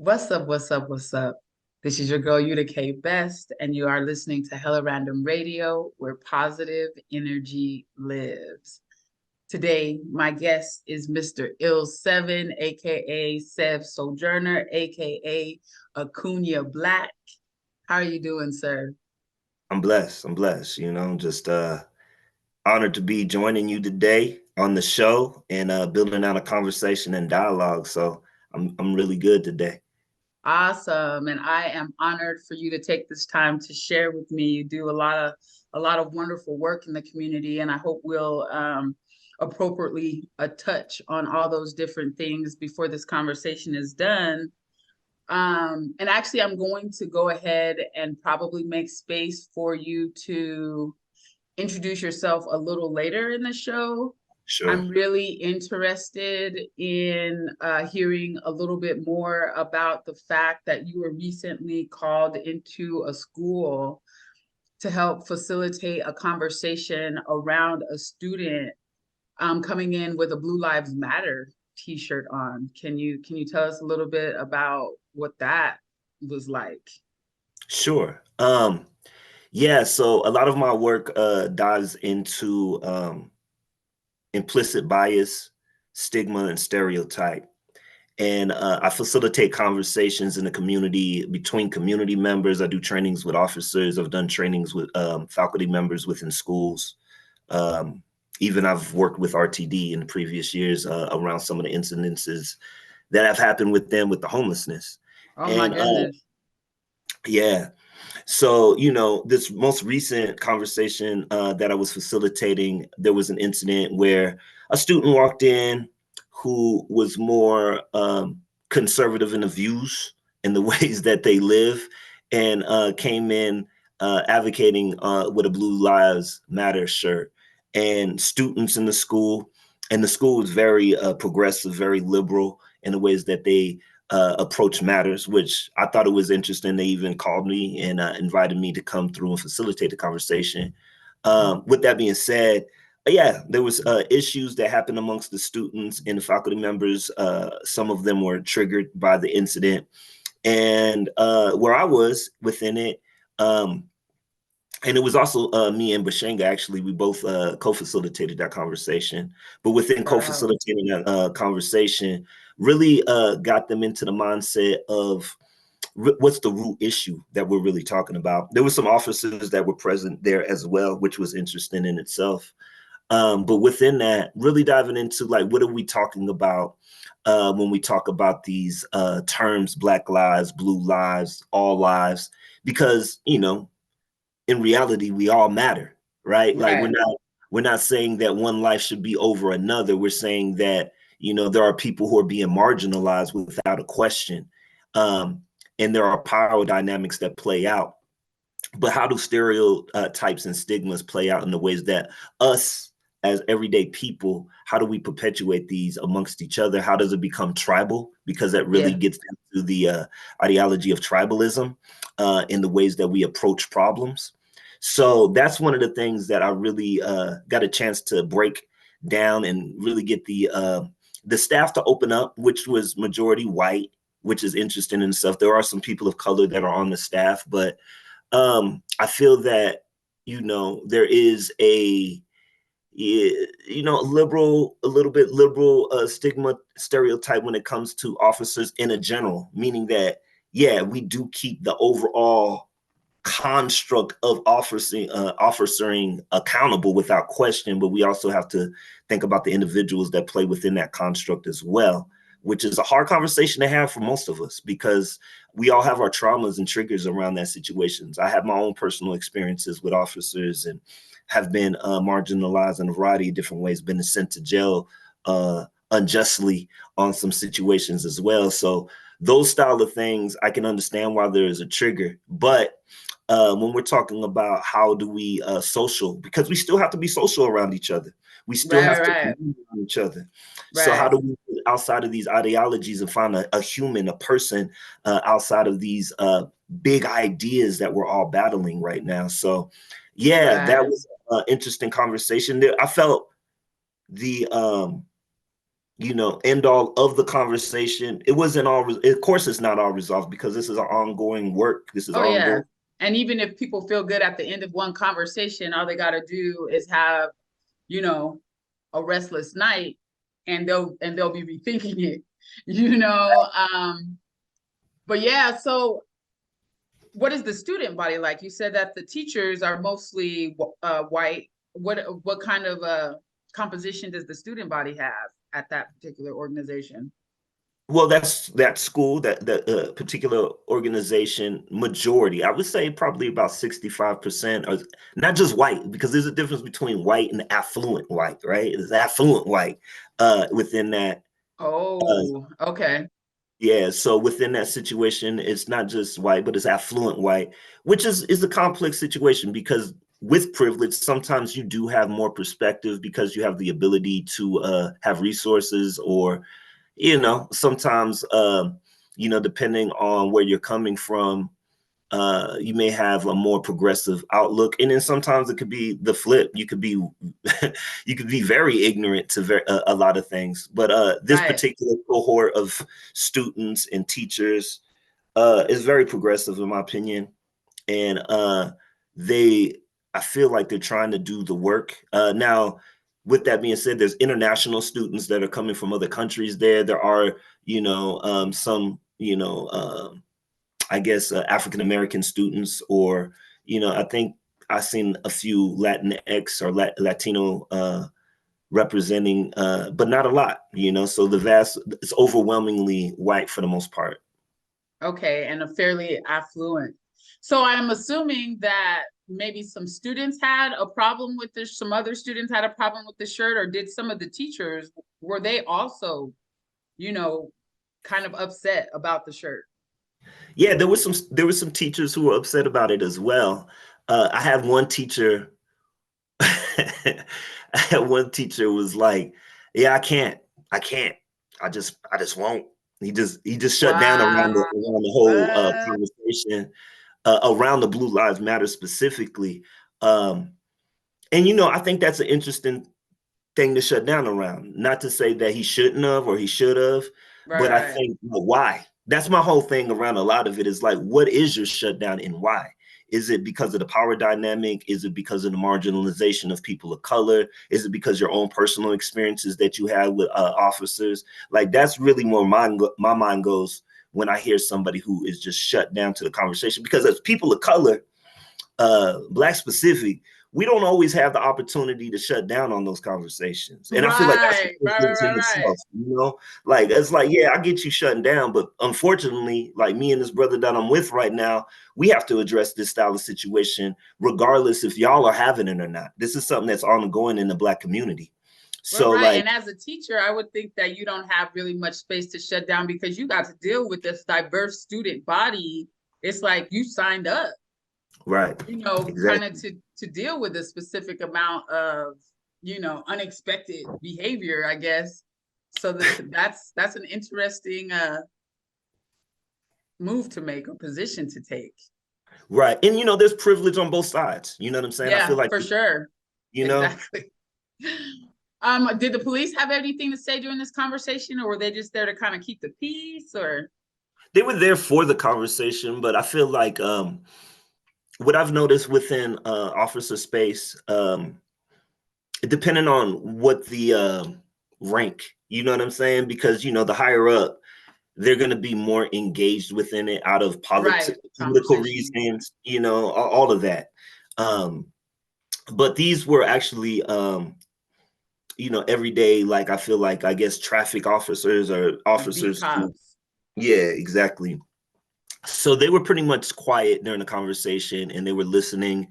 What's up? What's up? What's up? This is your girl, Utica Best, and you are listening to Hella Random Radio, where positive energy lives. Today, my guest is Mr. Ill Se7en, aka Sev Sojourner, aka Acuña Black. How are you doing, sir? I'm blessed. I'm blessed. Just honored to be joining you today on the show and building out a conversation and dialogue. So I'm really good today. Awesome. And I am honored for you to take this time to share with me. You do a lot of wonderful work in the community, and I hope we'll appropriately touch on all those different things before this conversation is done. And actually, I'm going to go ahead and probably make space for you to introduce yourself a little later in the show. Sure. I'm really interested in hearing a little bit more about the fact that you were recently called into a school to help facilitate a conversation around a student coming in with a Blue Lives Matter t-shirt on. Can you tell us a little bit about what that was like? Sure. Yeah, so a lot of my work dives into implicit bias, stigma, and stereotype. And I facilitate conversations in the community between community members. I do trainings with officers. I've done trainings with faculty members within schools. Um, Even I've worked with RTD in the previous years around some of the incidences that have happened with them with the homelessness. Oh my And goodness. yeah, so this most recent conversation that I was facilitating, there was an incident where a student walked in who was more conservative in the views and the ways that they live, and came in advocating with a Blue Lives Matter shirt. And students in the school, and the school was very progressive, very liberal in the ways that they approach matters, which I thought it was interesting. They even called me and invited me to come through and facilitate the conversation. With that being said, yeah, there was issues that happened amongst the students and the faculty members. Some of them were triggered by the incident, and where I was within it, and it was also me and Bashenga, actually, we both co-facilitated that conversation. But within Wow. co-facilitating that conversation, really got them into the mindset of what's the root issue that we're really talking about. There were some officers that were present there as well, which was interesting in itself. But within that, really diving into like, what are we talking about when we talk about these terms, Black lives, blue lives, all lives? Because, in reality, we all matter, right? Like Right. we're not saying that one life should be over another. We're saying that, there are people who are being marginalized without a question. Um, and there are power dynamics that play out. But how do stereotypes and stigmas play out in the ways that us as everyday people, how do we perpetuate these amongst each other? How does it become tribal? Because that really Yeah. gets into the ideology of tribalism in the ways that we approach problems. So that's one of the things that I really got a chance to break down and really get the staff to open up, which was majority white, which is interesting in itself. There are some people of color that are on the staff, but I feel that there is a little bit liberal stigma stereotype when it comes to officers in a general, meaning that yeah, we do keep the overall construct of officering accountable without question, but we also have to think about the individuals that play within that construct as well, which is a hard conversation to have for most of us because we all have our traumas and triggers around that situations. I have my own personal experiences with officers and have been marginalized in a variety of different ways, been sent to jail unjustly on some situations as well. So those style of things, I can understand why there is a trigger, but when we're talking about how do we social, because we still have to be social around each other. We still Right, have to right, commune around each other. So how right. do we get outside of these ideologies and find a human, a person outside of these big ideas that we're all battling right now? So yeah, that Right. was an interesting conversation. I felt the end all of the conversation. It wasn't all, of course, it's not all resolved because this is an ongoing work. This is Oh yeah. ongoing. And even if people feel good at the end of one conversation, all they got to do is have, you know, a restless night, and they'll be rethinking it, you know. But yeah, so what is the student body like? You said that the teachers are mostly white. What kind of composition does the student body have at that particular organization? Well, that's that school, that particular organization, majority, I would say probably about 65%, or not just white, because there's a difference between white and affluent white, right? There's affluent white within that. Oh, okay. Yeah, so within that situation, it's not just white, but it's affluent white, which is a complex situation because with privilege, sometimes you do have more perspective because you have the ability to have resources, or sometimes depending on where you're coming from, you may have a more progressive outlook, and then sometimes it could be the flip. You could be you could be very ignorant to a lot of things. But this Right. particular cohort of students and teachers is very progressive, in my opinion, and they I feel like they're trying to do the work. Now, with that being said, there's international students that are coming from other countries there. There are, some, I guess, African American students, or, I think I've seen a few Latinx or Latino representing, but not a lot, so it's overwhelmingly white for the most part. Okay, and a fairly affluent. So I'm assuming that maybe some students had a problem with this, some other students had a problem with the shirt, or did some of the teachers, were they also, you know, kind of upset about the shirt? Yeah, there were some teachers who were upset about it as well. I had one teacher. I had one teacher was like, "Yeah, I can't, I just won't." He just shut down Wow. around the whole What? conversation around the Blue Lives Matter specifically. Um, and I think that's an interesting thing to shut down around. Not to say that he shouldn't have or he should have, Right, but I right. think, why? That's my whole thing around a lot of it, is like, what is your shutdown and why? Is it because of the power dynamic? Is it because of the marginalization of people of color? Is it because your own personal experiences that you had with officers? Like, that's really more my mind goes when I hear somebody who is just shut down to the conversation. Because as people of color, Black specific, we don't always have the opportunity to shut down on those conversations. And I feel like that's a Right, right, privilege in right, right. itself, like, it's like, yeah, I get you shutting down, but unfortunately, like me and this brother that I'm with right now, we have to address this style of situation regardless if y'all are having it or not. This is something that's ongoing in the Black community. Right, So, right. like, And as a teacher, I would think that you don't have really much space to shut down because you got to deal with this diverse student body. It's like you signed up, right, kind of exactly. to deal with a specific amount of, unexpected behavior, I guess. So that's an interesting move to make, or position to take. Right. And there's privilege on both sides. You know what I'm saying? I feel Yeah, like, for sure. you know, Exactly. Did the police have anything to say during this conversation, or were they just there to kind of keep the peace, or? they were there for the conversation, but I feel like what I've noticed within officer space, depending on what the rank, you know what I'm saying? Because the higher up, they're going to be more engaged within it out of Right, political conversation. reasons, all of that. Um, but these were actually, everyday, like, I feel like, I guess, traffic officers or Like beat officers who, cops. yeah, exactly. So they were pretty much quiet during the conversation and they were listening.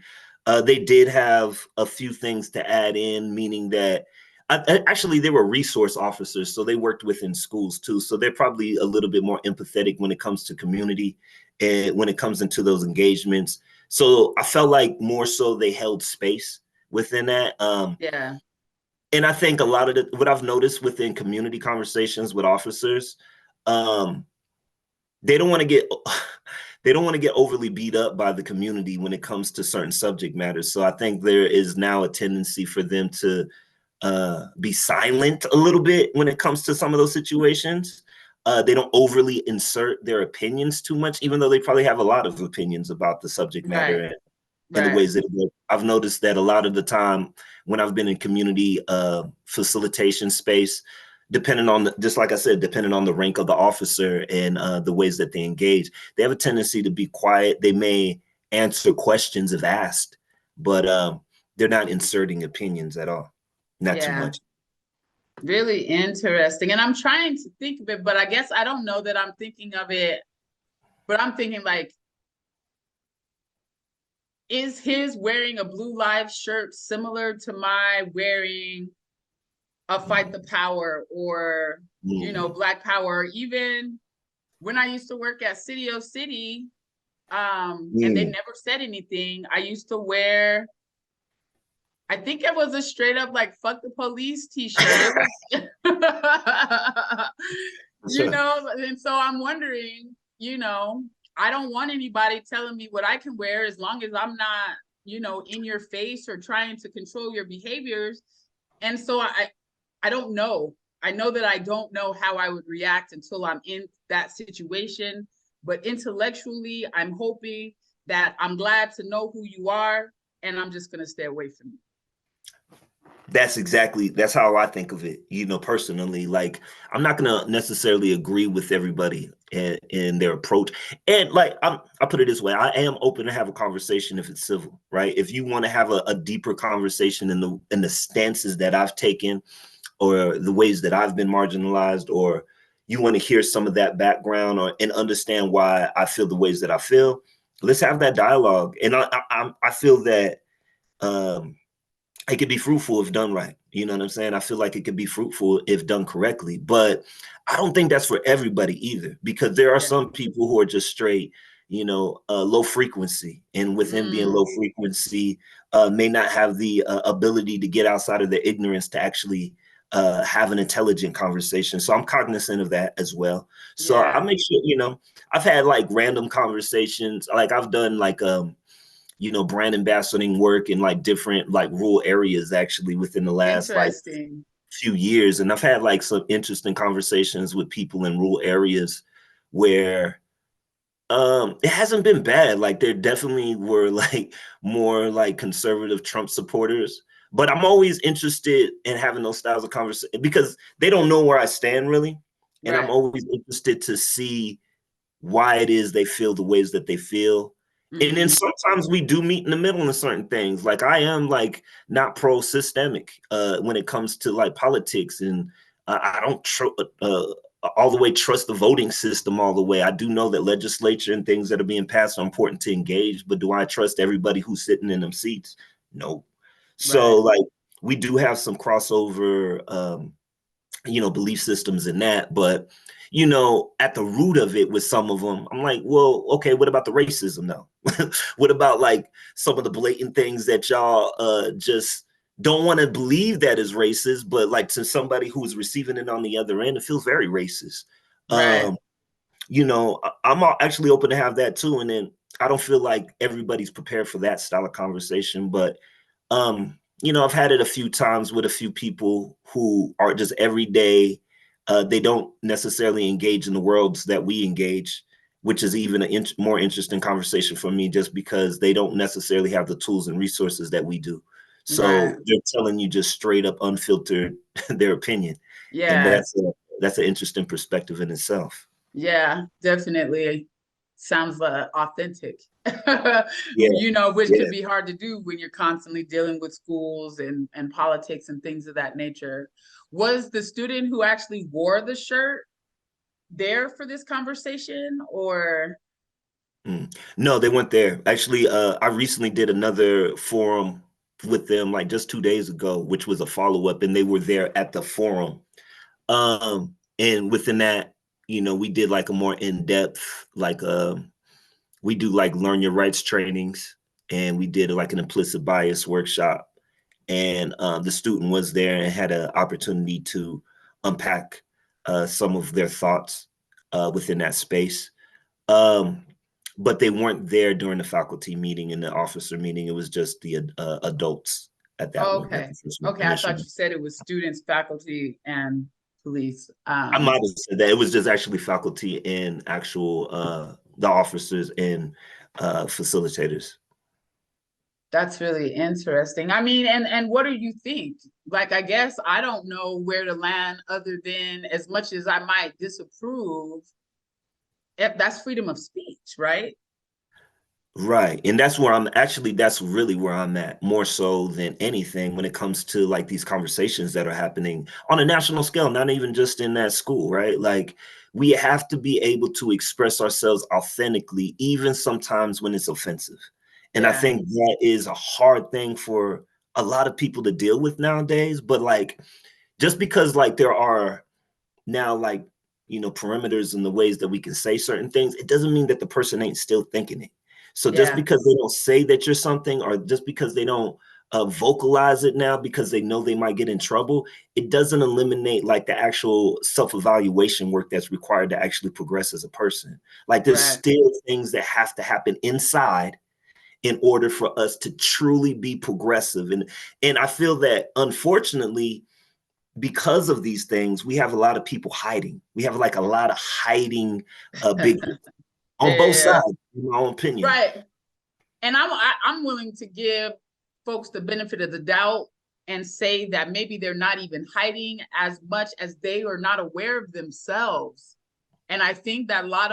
They did have a few things to add in, meaning that actually they were resource officers, so they worked within schools too. So they're probably a little bit more empathetic when it comes to community and when it comes into those engagements. So I felt like more so they held space within that. Yeah. And I think a lot of what I've noticed within community conversations with officers, um, they don't want to get they don't want to get overly beat up by the community when it comes to certain subject matters. So I think there is now a tendency for them to be silent a little bit when it comes to some of those situations. They don't overly insert their opinions too much, even though they probably have a lot of opinions about the subject matter Right. and the Right. ways that it works. I've noticed that a lot of the time when I've been in community facilitation space, depending on just like I said, depending on the rank of the officer and the ways that they engage, they have a tendency to be quiet. They may answer questions if asked, but they're not inserting opinions at all. Not too Yeah. much. Really interesting. And I'm trying to think of it, but I guess I don't know that I'm thinking of it, but I'm thinking like, is his wearing a Blue Lives shirt similar to my wearing a Fight the Power or, Mm-hmm. Black Power? Even when I used to work at City of City, and they never said anything, I used to wear, I think it was a straight up like fuck the police t-shirt. It was Sure. and so I'm wondering, I don't want anybody telling me what I can wear as long as I'm not, in your face or trying to control your behaviors. And so I don't know. I know that I don't know how I would react until I'm in that situation. But intellectually, I'm hoping that I'm glad to know who you are, and I'm just going to stay away from you. That's how I think of it, personally. Like, I'm not going to necessarily agree with everybody in their approach. And like, I put it this way, I am open to have a conversation if it's civil, right? If you want to have a deeper conversation in the stances that I've taken or the ways that I've been marginalized, or you want to hear some of that background and understand why I feel the ways that I feel, let's have that dialogue. And I feel that, it could be fruitful if done right. You know what I'm saying? I feel like it could be fruitful if done correctly, but I don't think that's for everybody either, because there are Yeah. some people who are just straight, low frequency, and within being low frequency, may not have the ability to get outside of their ignorance to actually have an intelligent conversation. So I'm cognizant of that as well. So I Yeah. make sure, I've had like random conversations. Like I've done like, brand ambassadoring work in like different like rural areas actually within the last like Interesting. few years. And I've had like some interesting conversations with people in rural areas where it hasn't been bad. Like there definitely were like more like conservative Trump supporters. But I'm always interested in having those styles of conversation because they don't know where I stand really. And I'm Right. always interested to see why it is they feel the ways that they feel. And then Mm-hmm. sometimes we do meet in the middle in certain things. Like I am like not pro-systemic when it comes to like politics, and I don't all the way trust the voting system all the way. I do know that legislature and things that are being passed are important to engage, but do I trust everybody who's sitting in them seats? No. So Right. like we do have some crossover belief systems in that. But, at the root of it with some of them, I'm like, well, okay, what about the racism though? What about like some of the blatant things that y'all just don't want to believe that is racist, but like to somebody who's receiving it on the other end, it feels very racist. Right. Um, I'm actually open to have that too. And then I don't feel like everybody's prepared for that style of conversation, but I've had it a few times with a few people who are just everyday. They don't necessarily engage in the worlds that we engage, which is even a more interesting conversation for me, just because they don't necessarily have the tools and resources that we do. Right. So they're telling you just straight up unfiltered their opinion, and Yeah. that's an interesting perspective in itself. Yeah. Definitely sounds authentic. Yeah, Which yeah. can be hard to do when you're constantly dealing with schools and politics and things of that nature. Was the student who actually wore the shirt there for this conversation or? No, they weren't there. Actually, I recently did another forum with them like just 2 days ago, which was a follow-up, and they were there at the forum. And within that, we did like a more in-depth, like we do like learn your rights trainings, and we did like an implicit bias workshop. And the student was there and had an opportunity to unpack some of their thoughts within that space. Um, but they weren't there during the faculty meeting and the officer meeting. It was just the adults at that Oh, one, at okay. the freshman Okay, I thought commission. you said it was students, faculty, and police. I might have said that. It was just actually faculty and actual the officers and facilitators. That's really interesting. I mean, and what do you think? Like, I guess I don't know where to land other than as much as I might disapprove, if that's freedom of speech, right? Right. And that's where that's really where I'm at, more so than anything when it comes to like these conversations that are happening on a national scale, not even just in that school, right? Like we have to be able to express ourselves authentically, even sometimes when it's offensive. And I Yeah, think that is a hard thing for a lot of people to deal with nowadays. But like just because like there are now like, perimeters in the ways that we can say certain things, it doesn't mean that the person ain't still thinking it. So just yeah, because they don't say that you're something, or just because they don't vocalize it now because they know they might get in trouble, it doesn't eliminate like the actual self-evaluation work that's required to actually progress as a person. Like there's right. still things that have to happen inside in order for us to truly be progressive. And I feel that unfortunately, because of these things, we have a lot of people hiding. We have like a lot of hiding big on both Yeah, sides, in my own opinion. right. And I'm willing to give folks the benefit of the doubt and say that maybe they're not even hiding as much as they are not aware of themselves. And I think that a lot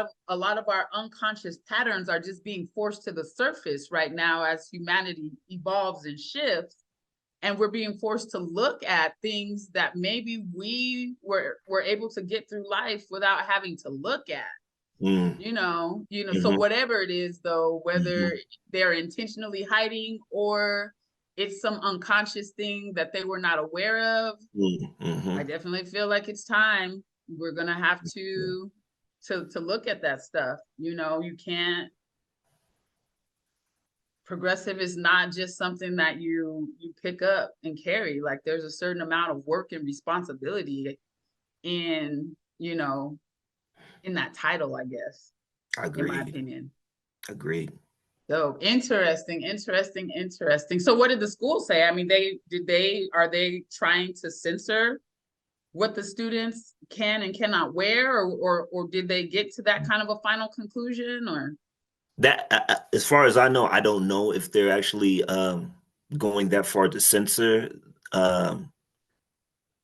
of our unconscious patterns are just being forced to the surface right now as humanity evolves and shifts. And we're being forced to look at things that maybe we were able to get through life without having to look at. Mm, So hmm whatever it is though, hmm whether they're intentionally hiding or it's some unconscious thing that they were not aware of, I hmm definitely feel like it's time. We're gonna have to look at that stuff. You can't progressive is not just something that you pick up and carry. Like there's a certain amount of work and responsibility in, in that title, I guess, in my Agreed. opinion. Agreed. So interesting, interesting, interesting. So what did the school say? I mean, are they trying to censor what the students can and cannot wear, or did they get to that kind of a final conclusion, or? That, as far as I know, I don't know if they're actually going that far to censor. Um,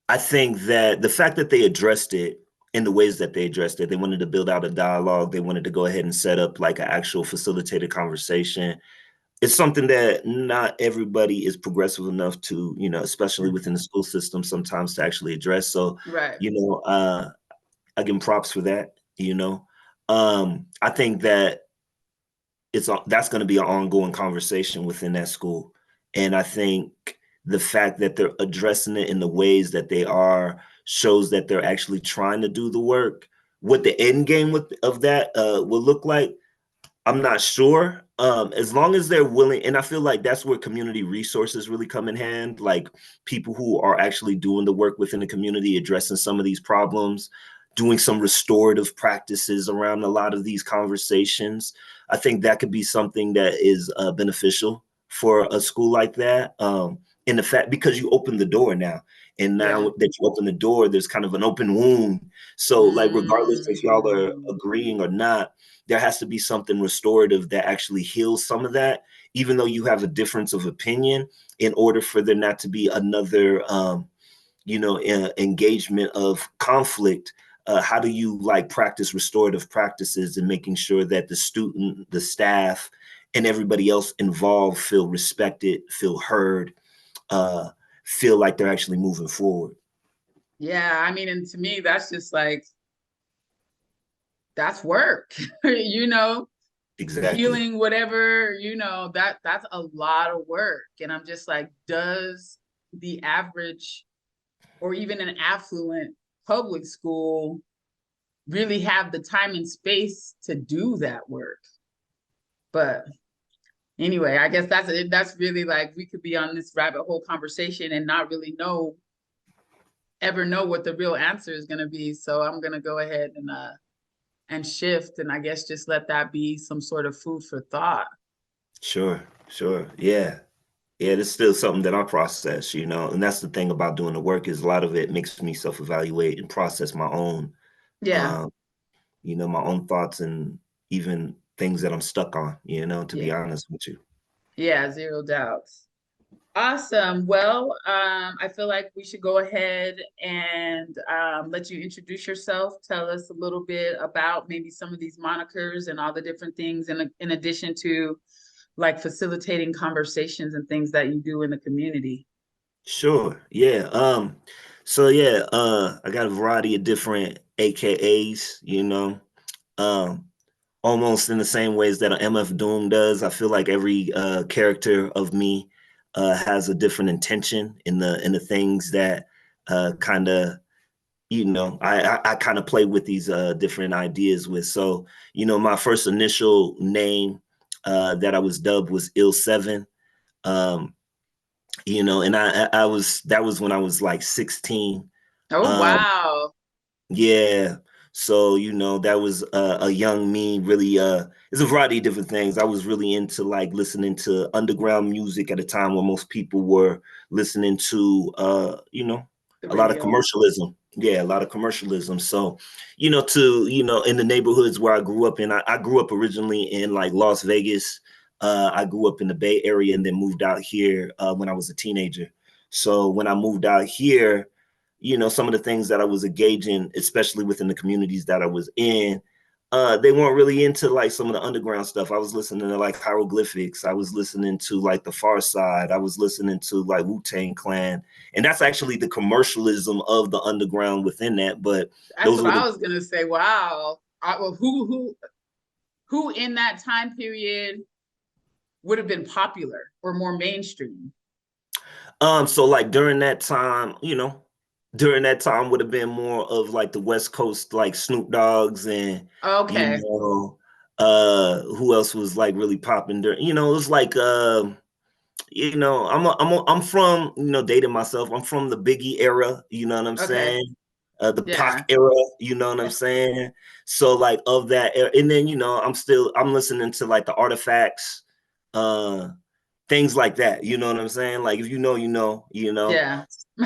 I think that the fact that they addressed it in the ways that they addressed it, they wanted to build out a dialogue. They wanted to go ahead and set up like an actual facilitated conversation. It's something that not everybody is progressive enough to, especially within the school system, sometimes to actually address. So, Right. you know, uh, I give them props for that. I think that that's going to be an ongoing conversation within that school. And I think the fact that they're addressing it in the ways that they are shows that they're actually trying to do the work. What the end game of that will look like, I'm not sure. As long as they're willing, and I feel like that's where community resources really come in hand, like people who are actually doing the work within the community, addressing some of these problems, doing some restorative practices around a lot of these conversations. I think that could be something that is beneficial for a school like that. In the fact, because you open the door now, and now Yeah. that you open the door, there's kind of an open wound. So, like, regardless if y'all are Mm. agreeing or not, there has to be something restorative that actually heals some of that, even though you have a difference of opinion, in order for there not to be another, engagement of conflict. How do you like practice restorative practices and making sure that the student, the staff, and everybody else involved feel respected, feel heard, uh, feel like they're actually moving forward? Yeah, I mean, and to me, that's just like that's work, you know, Exactly. healing whatever, that's a lot of work. And I'm just like, does the average or even an affluent public school really have the time and space to do that work? But anyway, I guess that's really like we could be on this rabbit hole conversation and not really ever know what the real answer is going to be. So I'm going to go ahead and shift, and I guess just let that be some sort of food for thought. Sure. Sure. Yeah. Yeah, it's still something that I process, you know, and that's the thing about doing the work is a lot of it makes me self-evaluate and process my own, Yeah, um, you know, my own thoughts and even things that I'm stuck on, you know, to be yeah, honest with you. yeah, zero doubts. Awesome. Well, I feel like we should go ahead and let you introduce yourself. Tell us a little bit about maybe some of these monikers and all the different things, in addition to like facilitating conversations and things that you do in the community. Sure. Yeah. So yeah, I got a variety of different AKAs, you know. Um, Almost in the same ways that an MF Doom does. I feel like every character of me has a different intention in the things that kind of, you know, I kind of play with these different ideas with. So, you know, my first initial name that I was dubbed was Ill Se7en. Um, you know, and I was that was when I was like 16. Oh, Um, wow. yeah. So, you know, that was a young me really it's a variety of different things. I was really into like listening to underground music at a time when most people were listening to you know, The a lot of radio. commercialism. Yeah, a lot of commercialism. So, you know, to, you know, in the neighborhoods where I grew up in, I grew up originally in like Las Vegas. I grew up in the Bay Area and then moved out here when I was a teenager. So when I moved out here, you know, some of the things that I was engaging, especially within the communities that I was in, they weren't really into like some of the underground stuff. I was listening to like hieroglyphics. I was listening to like the Far Side. I was listening to like Wu-Tang Clan. And that's actually the commercialism of the underground within that. But That's those what were I the was gonna say. Wow. Well, who in that time period would have been popular or more mainstream? so like during that time, you know, during that time would have been more of like the West Coast, like Snoop Dogg's and, you Okay. know, who else was like really popping during, you know, it was like you know, I'm from, you know, dating myself. I'm from the Biggie era, you know what I'm Okay. saying? The Pac Yeah. era, you know what I'm saying? So like of that era, and then you know, I'm listening to like the Artifacts, uh, things like that. You know what I'm saying? Like if you know, you know, you know. Yeah.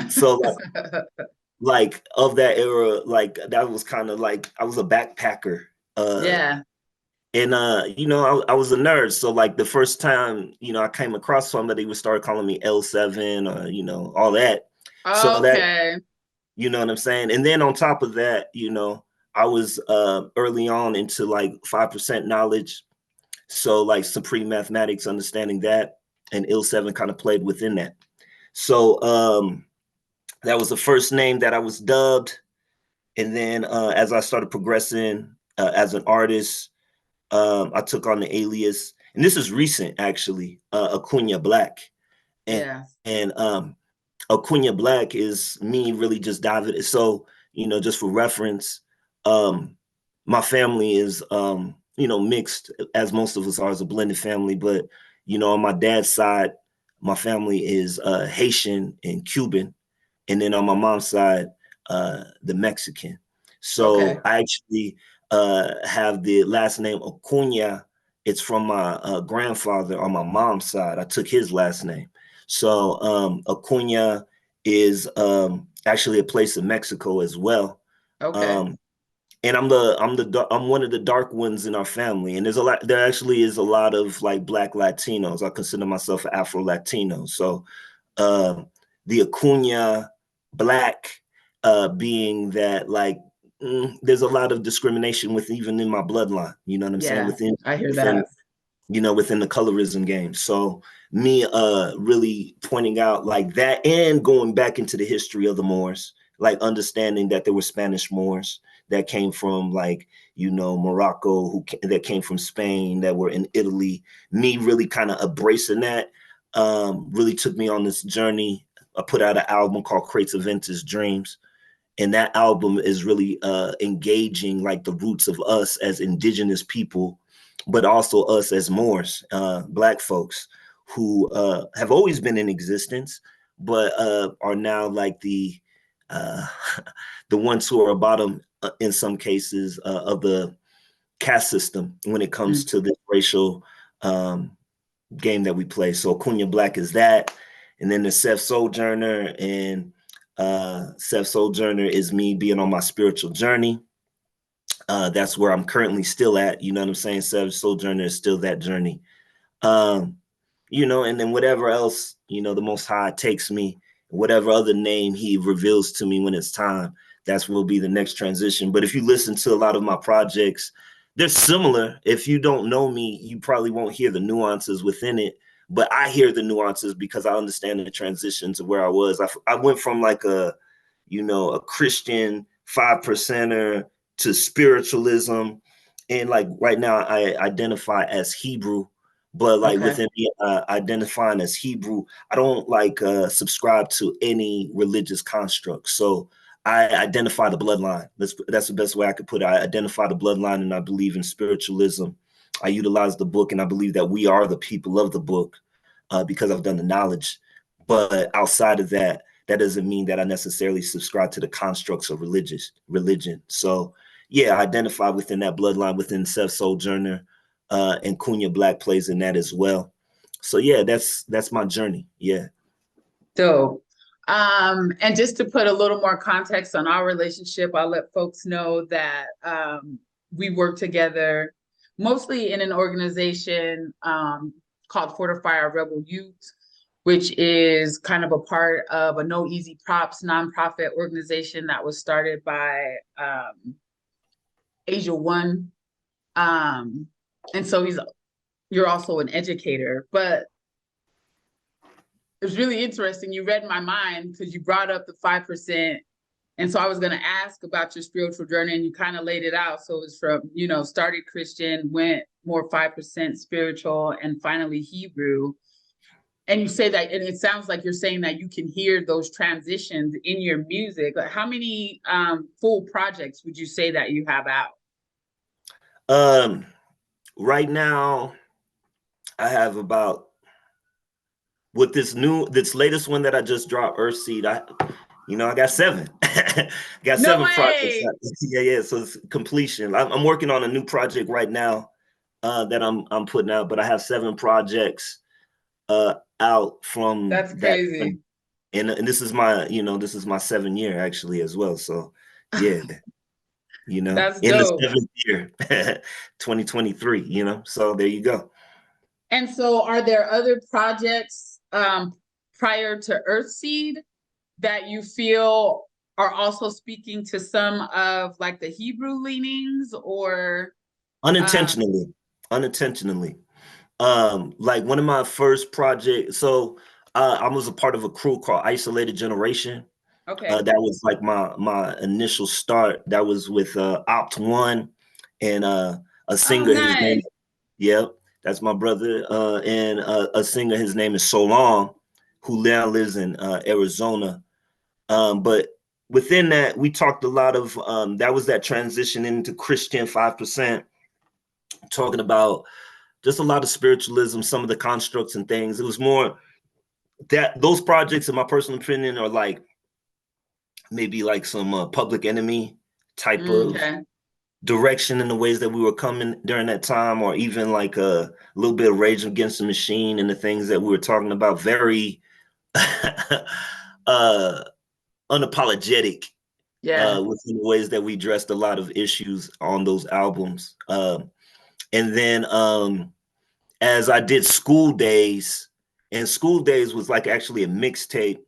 So like of that era, like that was kind of like I was a backpacker. Uh, Yeah. and you know, I was a nerd. So like the first time, you know, I came across somebody would start calling me L7 or, you know, all that. So that, Okay. you know what I'm saying? And then on top of that, you know, I was early on into like 5% knowledge. So like supreme mathematics, understanding that, and Ill Se7en kind of played within that. So that was the first name that I was dubbed. And then as I started progressing as an artist, I took on the alias, and this is recent actually, Acuña Black. And, Yeah. and Acuña Black is me really just diving. So, you know, just for reference, um, my family is, you know, mixed, as most of us are, as a blended family. But, you know, on my dad's side, my family is Haitian and Cuban. And then on my mom's side, the Mexican. Okay. So I actually have the last name Acuña. It's from my grandfather on my mom's side. I took his last name. So Acuña is actually a place in Mexico as well. Okay. Um, and I'm one of the dark ones in our family. And there actually is a lot of like Black Latinos. I consider myself an Afro Latino. So uh, the Acuña Black being that like there's a lot of discrimination with even in my bloodline. You know what I'm saying? Yeah. I hear Within that. you know, within the colorism game. So me really pointing out like that and going back into the history of the Moors, like understanding that there were Spanish Moors that came from like, you know, Morocco, that came from Spain, that were in Italy. Me really kind of embracing that really took me on this journey. I put out an album called Crates of Vintage Dreams. And that album is really engaging like the roots of us as indigenous people, but also us as Moors, Black folks who have always been in existence, but are now like uh, the ones who are bottom in some cases of the caste system when it comes Mm. to this racial um, game that we play. So Acuña Black is that. And then there's Sev Sojourner, and Sev Sojourner is me being on my spiritual journey. That's where I'm currently still at. You know what I'm saying? Sev Sojourner is still that journey. You know, and then whatever else, you know, the Most High takes me, whatever other name he reveals to me when it's time, that's will be the next transition. But if you listen to a lot of my projects, they're similar. If you don't know me, you probably won't hear the nuances within it. But I hear the nuances because I understand the transition to where I was. I went from like you know, a Christian 5%er to spiritualism. And like right now, I identify as Hebrew, but like Okay. within the identifying as Hebrew, I don't like subscribe to any religious construct. So I identify the bloodline. That's the best way I could put it. I identify the bloodline, and I believe in spiritualism. I utilize the book, and I believe that we are the people of the book because I've done the knowledge. But outside of that, that doesn't mean that I necessarily subscribe to the constructs of religion. So yeah, I identify within that bloodline, within Sev Sojourner, and Acuña Black plays in that as well. So yeah, that's my journey. Yeah. Dope. And just to put a little more context on our relationship, I'll let folks know that we work together mostly in an organization called Fortify Our Rebel Youth, which is kind of a part of a No Easy Props nonprofit organization that was started by Asia One. And so you're also an educator, but it was really interesting. You read my mind because you brought up the 5%. And so I was going to ask about your spiritual journey, and you kind of laid it out. So it was from, you know, started Christian, went more 5% spiritual, and finally Hebrew. And you say that, and it sounds like you're saying that you can hear those transitions in your music. Like, how many full projects would you say that you have out? Right now, I have about, with this latest one that I just dropped, Earthseed, I got 7. Got No 7 projects. way. Yeah. So it's completion. I'm working on a new project right now that I'm putting out, but I have 7 projects out from That's that. crazy. And this is my, this is my 7th year actually as well. So yeah, That's in the dope. 7th year, 2023, so there you go. And so are there other projects prior to Earthseed that you feel are also speaking to some of like the Hebrew leanings, or Unintentionally. Like one of my first projects, so I was a part of a crew called Isolated Generation. okay. That was like my initial start. That was with Opt One and a Oh, singer. His name, nice. yep, that's my brother. And a singer. His name is So Long, who now lives in Arizona. But within that, we talked a lot of that was that transition into Christian 5%, talking about just a lot of spiritualism, some of the constructs and things. It was more that those projects, in my personal opinion, are like maybe like some Public Enemy type of Okay. direction in the ways that we were coming during that time, or even like a little bit of Rage Against the Machine and the things that we were talking about, very unapologetic Yeah. within the ways that we addressed a lot of issues on those albums. And then as I did School Days, and School Days was like actually a mixtape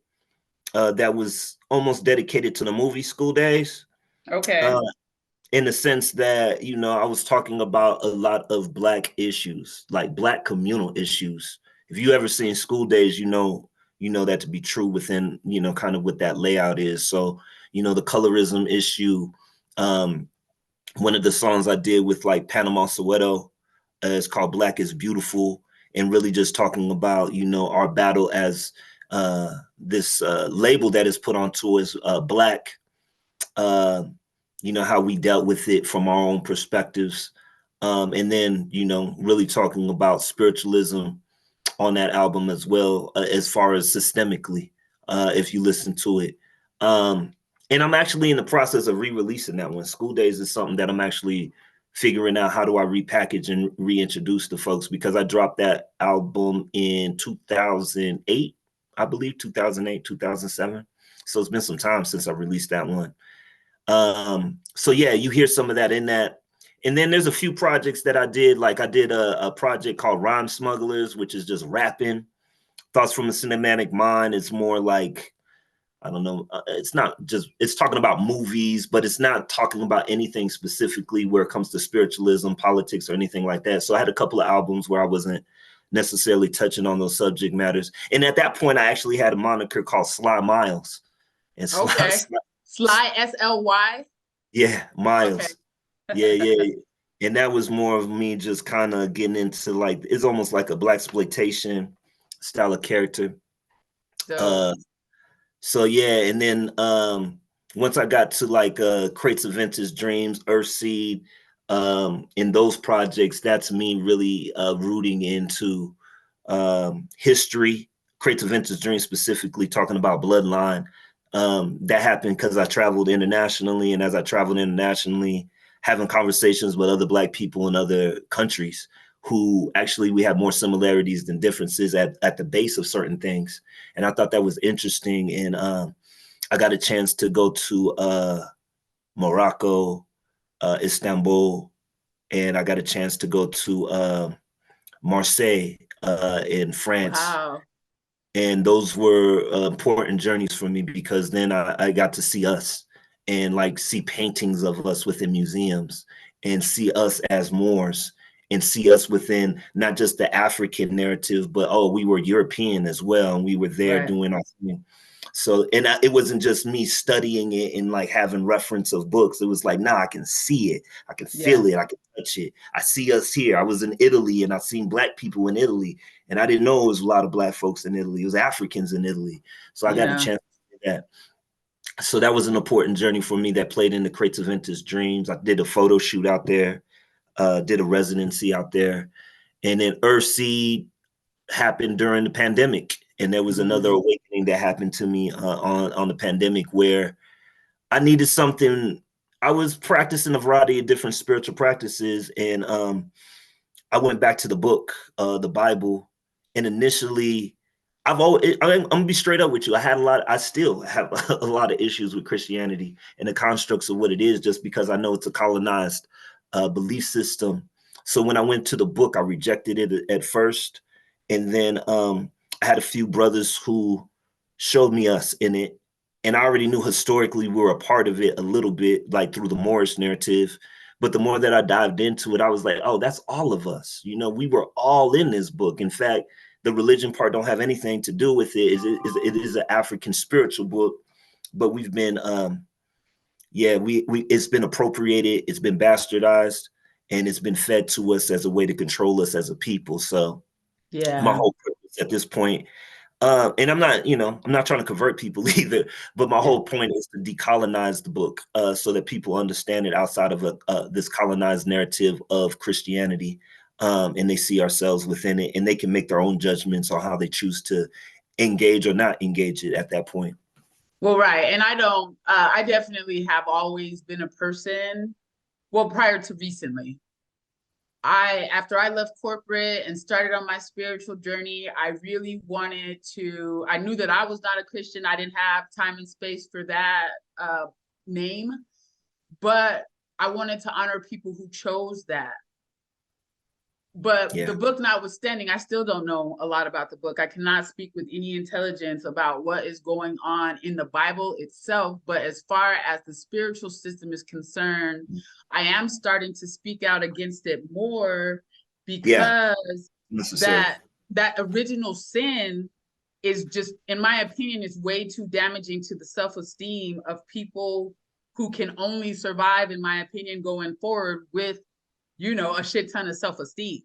that was almost dedicated to the movie School Days. Okay. In the sense that, I was talking about a lot of Black issues, like Black communal issues. If you ever seen School Days, you know that to be true within, kind of what that layout is. So, the colorism issue, one of the songs I did with like Panama Soweto is called Black is Beautiful, and really just talking about, our battle as this label that is put onto us, Black, how we dealt with it from our own perspectives. And then, really talking about spiritualism on that album as well, as far as systemically, if you listen to it. And I'm actually in the process of re-releasing that one. School Days is something that I'm actually figuring out how do I repackage and reintroduce the folks, because I dropped that album in 2008, I believe 2008, 2007. So it's been some time since I released that one. So yeah, you hear some of that in that. And then there's a few projects that I did. Like I did a project called Rhyme Smugglers, which is just rapping. Thoughts from a Cinematic Mind. It's more like, I don't know, it's not just, it's talking about movies, but it's not talking about anything specifically where it comes to spiritualism, politics, or anything like that. So I had a couple of albums where I wasn't necessarily touching on those subject matters. And at that point, I actually had a moniker called Sly Miles. And Sly, S-L-Y? Yeah, Miles. Okay. Yeah. And that was more of me just kind of getting into like, it's almost like a blaxploitation style of character. So yeah, and then once I got to like Crates of Vintage Dreams, Earthseed, in those projects, that's me really rooting into history. Crates of Vintage Dreams specifically talking about bloodline. That happened because I traveled internationally, and as I traveled internationally, having conversations with other Black people in other countries who actually we have more similarities than differences at the base of certain things. And I thought that was interesting. And I got a chance to go to Morocco, Istanbul, and I got a chance to go to Marseille in France. Wow. And those were important journeys for me, because then I got to see us and like see paintings of us within museums and see us as Moors and see us within not just the African narrative, but oh, we were European as well. And we were there doing our thing. So, and it wasn't just me studying it and like having reference of books. It was like, nah, I can see it. I can feel it. I can touch it. I see us here. I was in Italy and I seen Black people in Italy. And I didn't know it was a lot of Black folks in Italy. It was Africans in Italy. So I got a chance to see that. So that was an important journey for me that played into Crates of Vintage Dreams. I did a photo shoot out there, did a residency out there. And then Earthseed happened during the pandemic. And there was another awakening that happened to me on the pandemic, where I needed something. I was practicing a variety of different spiritual practices. And I went back to the book, the Bible. And initially, I'm gonna be straight up with you. I still have a lot of issues with Christianity and the constructs of what it is, just because I know it's a colonized belief system. So when I went to the book, I rejected it at first. And then I had a few brothers who showed me us in it. And I already knew historically we were a part of it a little bit, like through the Moorish narrative. But the more that I dived into it, I was like, oh, that's all of us. You know, we were all in this book. In fact, the religion part don't have anything to do with it. It is an African spiritual book, but we've been, it's been appropriated, it's been bastardized, and it's been fed to us as a way to control us as a people. So my whole purpose at this point, and I'm not trying to convert people either, but my whole point is to decolonize the book so that people understand it outside of this colonized narrative of Christianity, and they see ourselves within it, and they can make their own judgments on how they choose to engage or not engage it at that point. Well, right. And I definitely have always been a person, well, prior to recently, after I left corporate and started on my spiritual journey, I really wanted to, I knew that I was not a Christian. I didn't have time and space for that name, but I wanted to honor people who chose that. But the book notwithstanding, I still don't know a lot about the book. I cannot speak with any intelligence about what is going on in the Bible itself. But as far as the spiritual system is concerned, I am starting to speak out against it more, because that original sin is just, in my opinion, is way too damaging to the self-esteem of people who can only survive, in my opinion, going forward with, a shit ton of self-esteem.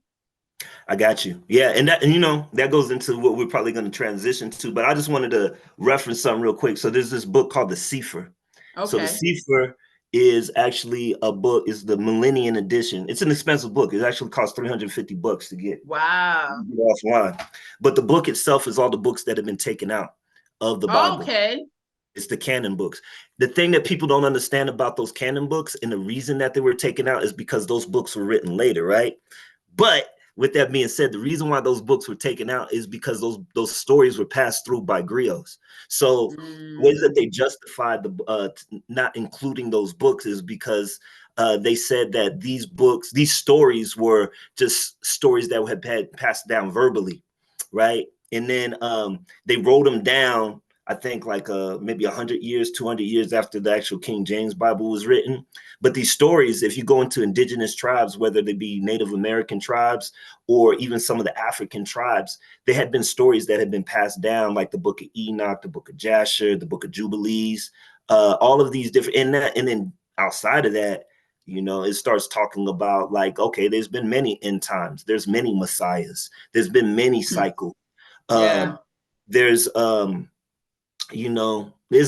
I got you. Yeah. And that goes into what we're probably going to transition to, but I just wanted to reference something real quick. So there's this book called The Sefer. Okay. So The Sefer is actually a book, is the Millennium edition. It's an expensive book. It actually costs $350 to get. Wow. Offline. But the book itself is all the books that have been taken out of the Bible. Okay. It's the canon books. The thing that people don't understand about those canon books, and the reason that they were taken out, is because those books were written later, right? But with that being said, the reason why those books were taken out is because those stories were passed through by griots. So the way that they justified the not including those books is because they said that these stories were just stories that had passed down verbally, right? And then they wrote them down, I think like maybe 100 years, 200 years after the actual King James Bible was written. But these stories, if you go into indigenous tribes, whether they be Native American tribes or even some of the African tribes, there had been stories that had been passed down, like the Book of Enoch, the Book of Jasher, the Book of Jubilees, all of these different, and then outside of that, it starts talking about like, okay, there's been many end times, there's many messiahs, there's been many cycles. Yeah. There's there's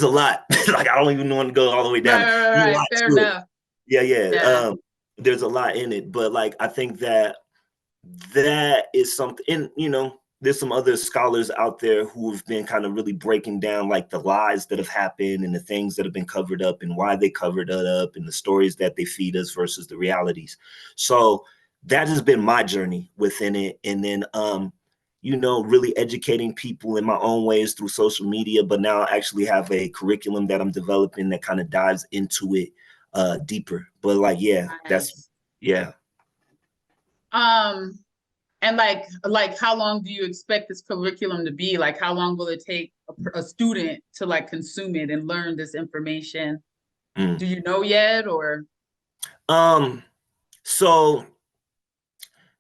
a lot. Like, I don't even want to go all the way down. Right. Fair enough. Yeah. There's a lot in it, but like, I think that is something, and there's some other scholars out there who have been kind of really breaking down like the lies that have happened and the things that have been covered up and why they covered it up and the stories that they feed us versus the realities. So that has been my journey within it. And then really educating people in my own ways through social media, but now I actually have a curriculum that I'm developing that kind of dives into it deeper. But like, yeah, Nice. And like how long do you expect this curriculum to be? Like, how long will it take a student to like consume it and learn this information? Do you know yet, or? So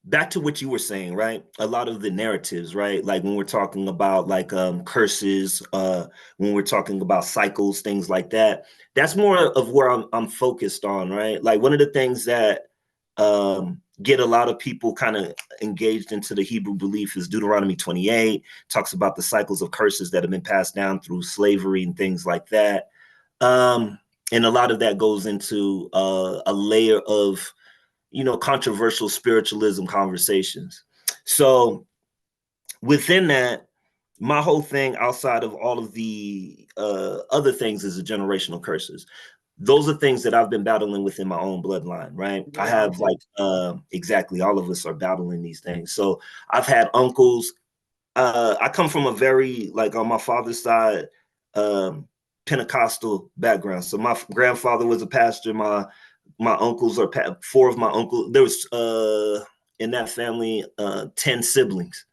back to what you were saying, right? A lot of the narratives, right? Like when we're talking about like curses, when we're talking about cycles, things like that, that's more of where I'm focused on, right? Like one of the things that get a lot of people kind of engaged into the Hebrew belief is Deuteronomy 28, talks about the cycles of curses that have been passed down through slavery and things like that. And a lot of that goes into a layer of controversial spiritualism conversations. So within that, my whole thing outside of all of the other things is the generational curses. Those are things that I've been battling within my own bloodline, right? Yeah. I have like, exactly, all of us are battling these things. So I've had uncles. I come from a very, like on my father's side, Pentecostal background. So my grandfather was a pastor. My uncles are four of my uncles. There was in that family 10 siblings,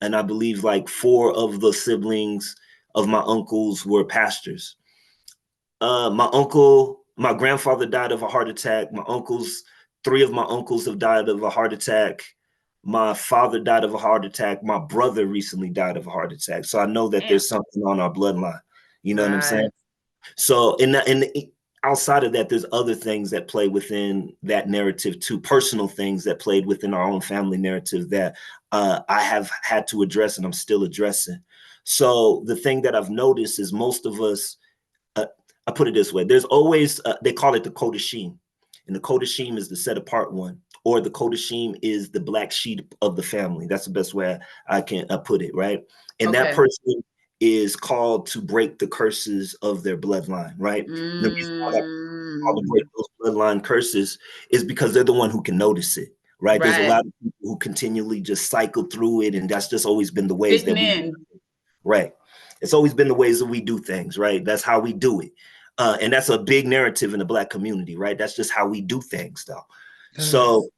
and I believe like 4 of the siblings of my uncles were pastors. My grandfather died of a heart attack. 3 of my uncles have died of a heart attack. My father died of a heart attack. My brother recently died of a heart attack. So I know that there's something on our bloodline. You know what I'm saying? So outside of that, there's other things that play within that narrative too, personal things that played within our own family narrative that I have had to address and I'm still addressing. So the thing that I've noticed is most of us, I put it this way, there's always, they call it the Kodashim. And the Kodashim is the set apart one, or the Kodashim is the black sheep of the family. That's the best way I can put it, right? And that person is called to break the curses of their bloodline, right? The reason why they're called to break those bloodline curses is because they're the one who can notice it, right? There's a lot of people who continually just cycle through it, and that's just always been the ways that we, right? It's always been the ways that we do things, right? That's how we do it. And that's a big narrative in the Black community, right? That's just how we do things, though. So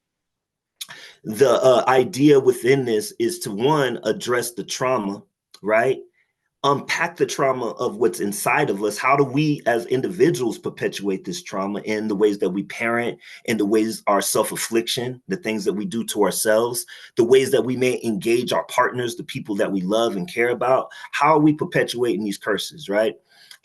the idea within this is to, one, address the trauma, right? Unpack the trauma of what's inside of us. How do we as individuals perpetuate this trauma in the ways that we parent, in the ways our self-affliction, the things that we do to ourselves, the ways that we may engage our partners, the people that we love and care about? How are we perpetuating these curses, right?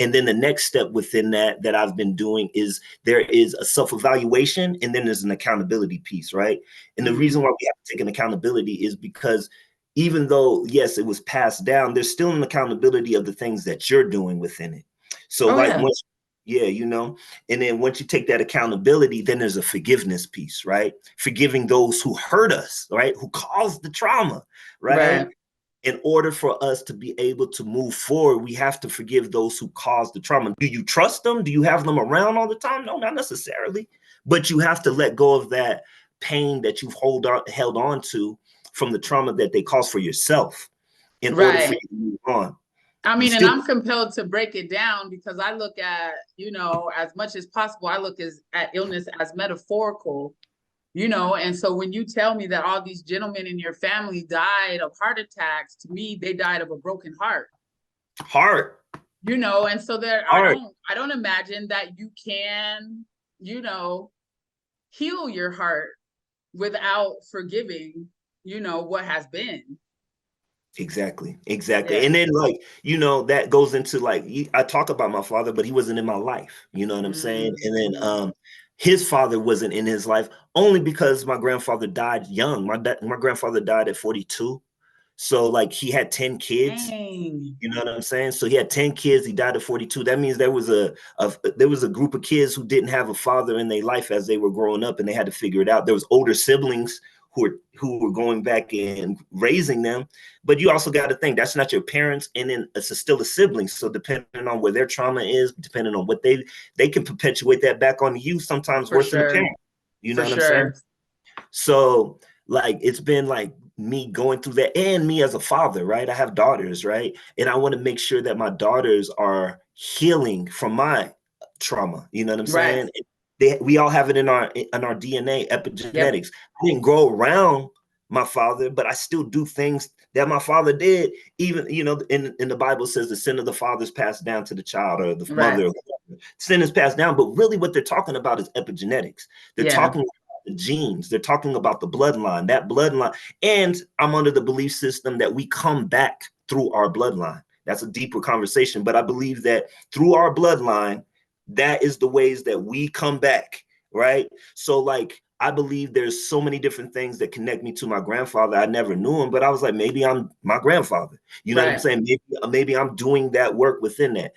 And then the next step within that I've been doing is there is a self-evaluation, and then there's an accountability piece, right? And the reason why we have to take an accountability is because even though, yes, it was passed down, there's still an accountability of the things that you're doing within it. So once, and then once you take that accountability, then there's a forgiveness piece, right? Forgiving those who hurt us, right? Who caused the trauma, right? in order for us to be able to move forward, we have to forgive those who caused the trauma. Do you trust them? Do you have them around all the time? No, not necessarily. But you have to let go of that pain that you've held on to from the trauma that they caused for yourself in order for Right. you to move on. I You mean, and still I'm compelled to break it down because I look at, you know, as much as possible, I look at illness as metaphorical, you know. And so when you tell me that all these gentlemen in your family died of heart attacks, to me, they died of a broken heart, heart, you know. And so there, heart. I don't imagine that you can, you know, heal your heart without forgiving, you know, what has been. Exactly. Yeah. And then, like, you know, that goes into like, I talk about my father, but he wasn't in my life. You know what I'm saying? And then Mm-hmm. his father wasn't in his life only because my grandfather died young. My grandfather died at 42. So like he had 10 kids. Dang. You know what I'm saying? So he had 10 kids. He died at 42. That means there was a group of kids who didn't have a father in their life as they were growing up, and they had to figure it out. There was older siblings who were going back and raising them. But you also got to think that's not your parents, and then it's still a sibling. So depending on where their trauma is, depending on what they can perpetuate that back on you, sometimes For worse than the sure. parent. You know For what I'm saying? sure. So like it's been like me going through that, and me as a father, right? I have daughters, right? And I want to make sure that my daughters are healing from my trauma. You know what I'm Right. saying? We all have it in our DNA, Yep. epigenetics. I didn't grow around my father, but I still do things that my father did. Even, you know, in the Bible says the sin of the father is passed down to the child, or the Right. mother. Sin is passed down, but really what they're talking about is epigenetics. They're Yeah. talking the genes, they're talking about the bloodline, that bloodline. And I'm under the belief system that we come back through our bloodline. That's a deeper conversation, but I believe that through our bloodline, that is the ways that we come back, right? So like I believe there's so many different things that connect me to my grandfather. I never knew him, but I was like, maybe I'm my grandfather. You know what I'm Right. saying? Maybe I'm doing that work within that.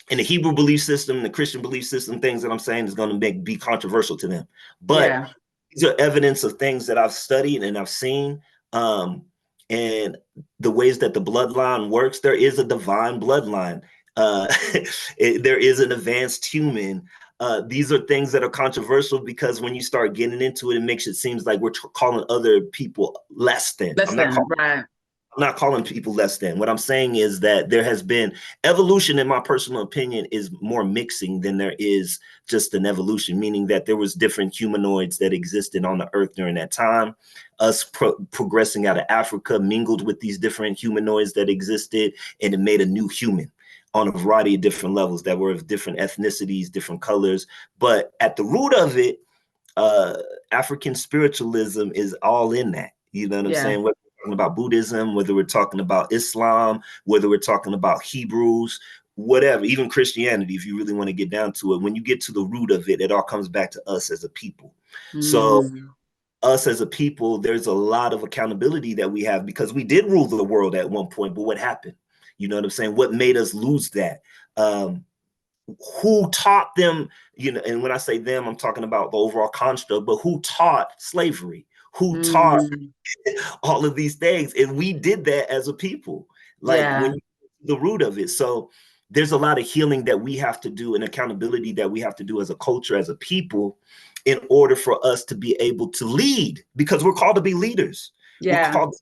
In the Hebrew belief system, the Christian belief system, things that I'm saying is going to be controversial to them. But Yeah. these are evidence of things that I've studied and I've seen. And the ways that the bloodline works, there is a divine bloodline. There is an advanced human. These are things that are controversial because when you start getting into it, it makes it seems like we're calling other people less than. Less than. Right. I'm not calling people less than. What I'm saying is that there has been evolution, in my personal opinion, is more mixing than there is just an evolution, meaning that there was different humanoids that existed on the earth during that time. Us progressing out of Africa mingled with these different humanoids that existed, and it made a new human on a variety of different levels that were of different ethnicities, different colors. But at the root of it, uh, African spiritualism is all in that. You know what I'm Yeah. saying? Whether we're talking about Buddhism, whether we're talking about Islam, whether we're talking about Hebrews, whatever, even Christianity, if you really want to get down to it, when you get to the root of it, it all comes back to us as a people. So Mm. us as a people, there's a lot of accountability that we have because we did rule the world at one point, but what happened? You know what I'm saying? What made us lose that? Who taught them, you know, and when I say them, I'm talking about the overall construct, but who taught slavery? Who taught Mm. all of these things? And we did that as a people, like Yeah. when the root of it. So there's a lot of healing that we have to do and accountability that we have to do as a culture, as a people, in order for us to be able to lead, because we're called to be leaders. We're Yeah. called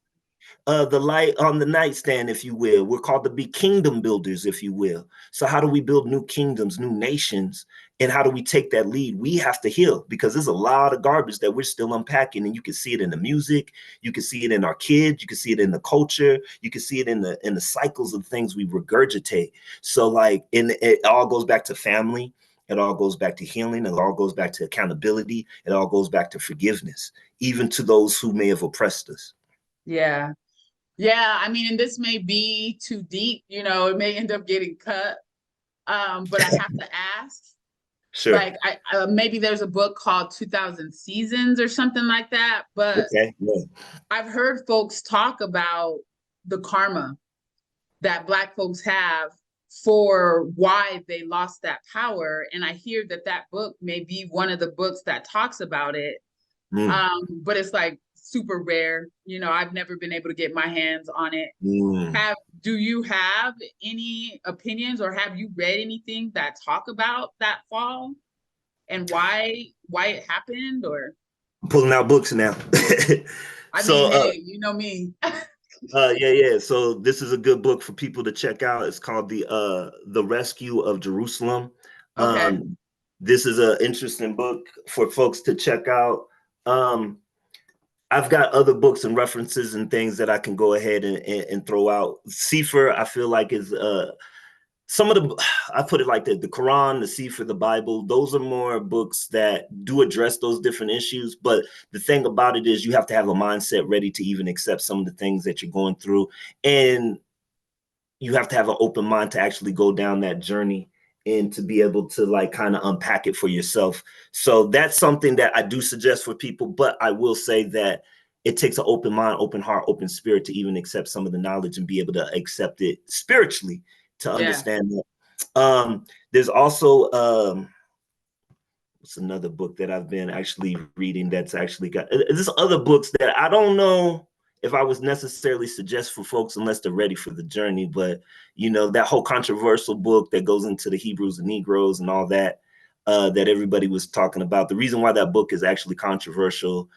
the light on the nightstand, if you will. We're called to be kingdom builders, if you will. So how do we build new kingdoms, new nations? And how do we take that lead? We have to heal, because there's a lot of garbage that we're still unpacking. And you can see it in the music, you can see it in our kids, you can see it in the culture, you can see it in the cycles of things we regurgitate. So like, it all goes back to family. It all goes back to healing. It all goes back to accountability. It all goes back to forgiveness, even to those who may have oppressed us. Yeah. Yeah. I mean, and this may be too deep, you know, it may end up getting cut. But I have to ask, Sure. like, maybe there's a book called 2000 Seasons or something like that. But Okay. Yeah. I've heard folks talk about the karma that Black folks have for why they lost that power. And I hear that that book may be one of the books that talks about it. Mm. But it's like super rare. You know, I've never been able to get my hands on it. Mm. Do you have any opinions, or have you read anything that talk about that fall and why it happened? Or I'm pulling out books now. I mean, So hey, you know me. yeah. So this is a good book for people to check out. It's called The Rescue of Jerusalem. Okay. Um, this is an interesting book for folks to check out. Um, I've got other books and references and things that I can go ahead and throw out. Sefer, I feel like is some of the, I put it like the Quran, the Sefer, the Bible, those are more books that do address those different issues. But the thing about it is you have to have a mindset ready to even accept some of the things that you're going through. And you have to have an open mind to actually go down that journey and to be able to like kind of unpack it for yourself. So that's something that I do suggest for people, but I will say that it takes an open mind, open heart, open spirit to even accept some of the knowledge and be able to accept it spiritually to Yeah. understand that. There's also it's another book that I've been actually reading that's actually got there's other books that I don't know if I was necessarily suggest for folks unless they're ready for the journey. But you know, that whole controversial book that goes into the Hebrews and Negroes and all that that everybody was talking about. The reason why that book is actually controversial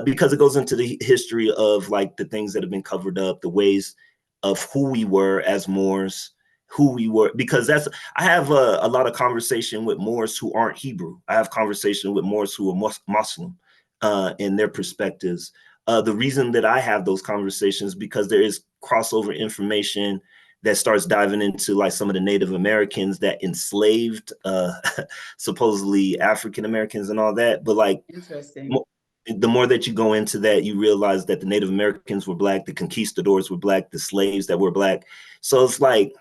because it goes into the history of like the things that have been covered up, the ways of who we were as Moors, who we were, because that's I have a lot of conversation with Moors who aren't Hebrew. I have conversation with Moors who are Muslim in their perspectives. The reason that I have those conversations because there is crossover information that starts diving into like some of the Native Americans that enslaved supposedly African Americans and all that. But like Interesting. the more that you go into that, you realize that the Native Americans were Black, the conquistadors were Black, the slaves that were Black. So it's like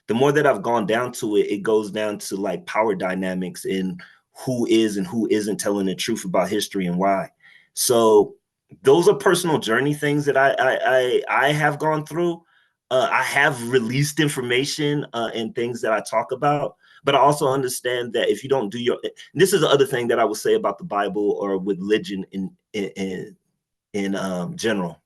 the more that I've gone down to it, it goes down to like power dynamics and who is and who isn't telling the truth about history and why. So those are personal journey things that I have gone through. I have released information and things that I talk about, but I also understand that if you don't do your, this is the other thing that I would say about the Bible or with religion in general.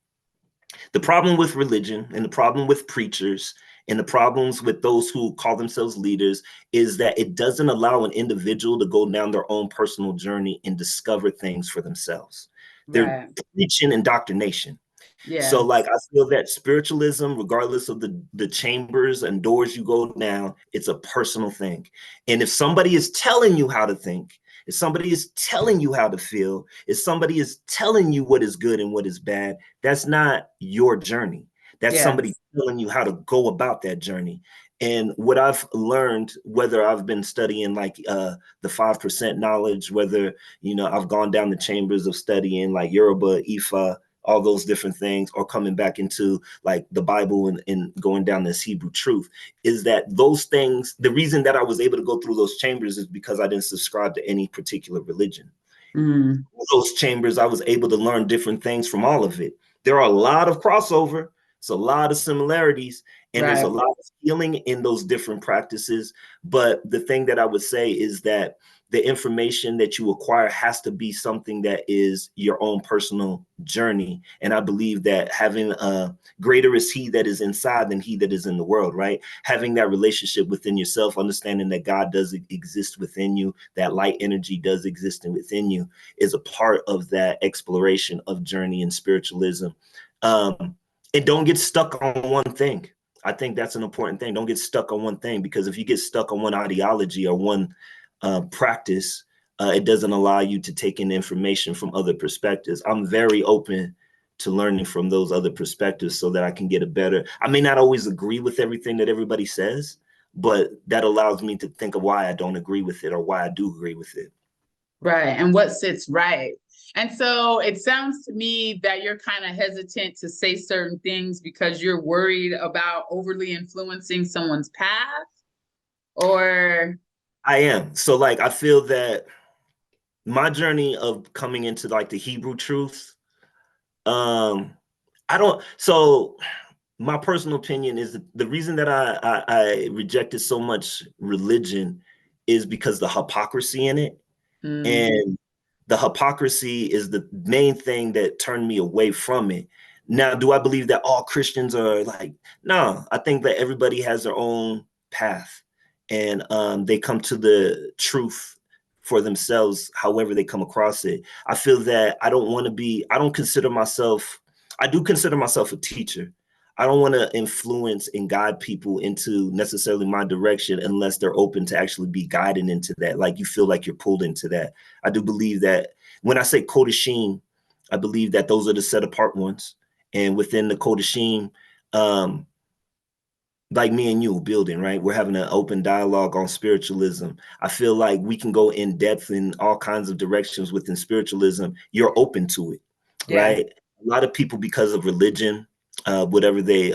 The problem with religion and the problem with preachers and the problems with those who call themselves leaders is that it doesn't allow an individual to go down their own personal journey and discover things for themselves. They're Right. preaching indoctrination. So Yeah. like I feel that spiritualism, regardless of the chambers and doors you go down, it's a personal thing. And if somebody is telling you how to think, if somebody is telling you how to feel, if somebody is telling you what is good and what is bad, that's not your journey. That's somebody Yes. telling you how to go about that journey. And what I've learned, whether I've been studying like the 5% knowledge, whether, you know, I've gone down the chambers of studying like Yoruba, Ifa, all those different things, or coming back into like the Bible and going down this Hebrew truth, is that those things, the reason that I was able to go through those chambers is because I didn't subscribe to any particular religion. Mm. Those chambers, I was able to learn different things from all of it. There are a lot of crossover, it's a lot of similarities, and there's a Right. lot of healing in those different practices. But the thing that I would say is that the information that you acquire has to be something that is your own personal journey. And I believe that having a greater is he that is inside than he that is in the world, right? Having that relationship within yourself, understanding that God does exist within you, that light energy does exist within you, is a part of that exploration of journey and spiritualism. And don't get stuck on one thing. I think that's an important thing. Don't get stuck on one thing, because if you get stuck on one ideology or one practice, it doesn't allow you to take in information from other perspectives. I'm very open to learning from those other perspectives so that I can get a better, I may not always agree with everything that everybody says, but that allows me to think of why I don't agree with it or why I do agree with it. Right. And what sits right. And so it sounds to me that you're kind of hesitant to say certain things because you're worried about overly influencing someone's path, or I am. So like, I feel that my journey of coming into like the Hebrew truth, um, I don't, so my personal opinion is that the reason that I rejected so much religion is because the hypocrisy in it. mm, And the hypocrisy is the main thing that turned me away from it. Now, do I believe that all Christians are like, no, I think that everybody has their own path, and they come to the truth for themselves, however they come across it. I feel that I don't consider myself, I do consider myself a teacher. I don't want to influence and guide people into necessarily my direction unless they're open to actually be guided into that. Like you feel like you're pulled into that. I do believe that when I say Kodashim, I believe that those are the set apart ones. And within the Kodashim, like me and you building, right? We're having an open dialogue on spiritualism. I feel like we can go in depth in all kinds of directions within spiritualism. You're open to it, right? A lot of people, because of religion, whatever they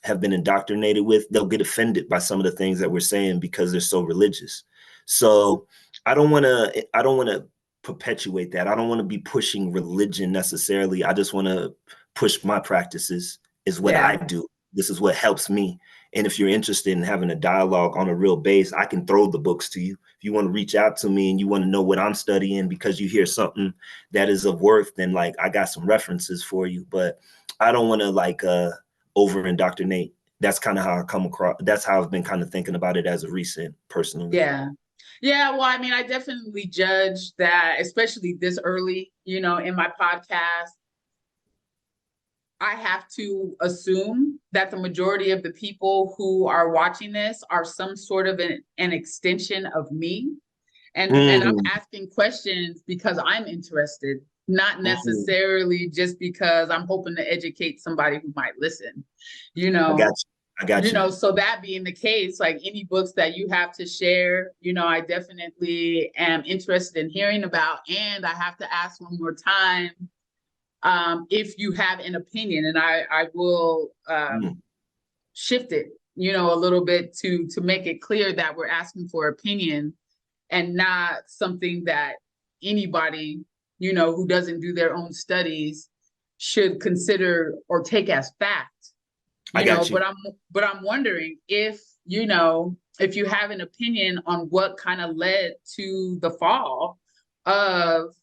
have been indoctrinated with, they'll get offended by some of the things that we're saying because they're so religious. So I don't want to perpetuate that. I don't want to be pushing religion necessarily. I just want to push my practices is what I do. This is what helps me. And if you're interested in having a dialogue on a real base, I can throw the books to you. If you want to reach out to me and you want to know what I'm studying because you hear something that is of worth, then like I got some references for you. But I don't want to like over indoctrinate. That's kind of how I come across. That's how I've been kind of thinking about it as of recent, personally. Yeah, well, I mean, I definitely judge that, especially this early, in my podcast. I have to assume that the majority of the people who are watching this are some sort of an extension of me. And I'm asking questions because I'm interested, not necessarily just because I'm hoping to educate somebody who might listen, I got you. So that being the case, like any books that you have to share, I definitely am interested in hearing about. And I have to ask one more time, if you have an opinion, and I will shift it, a little bit to make it clear that we're asking for opinion and not something that anybody, who doesn't do their own studies should consider or take as fact. But I'm wondering if, if you have an opinion on what kind of led to the fall of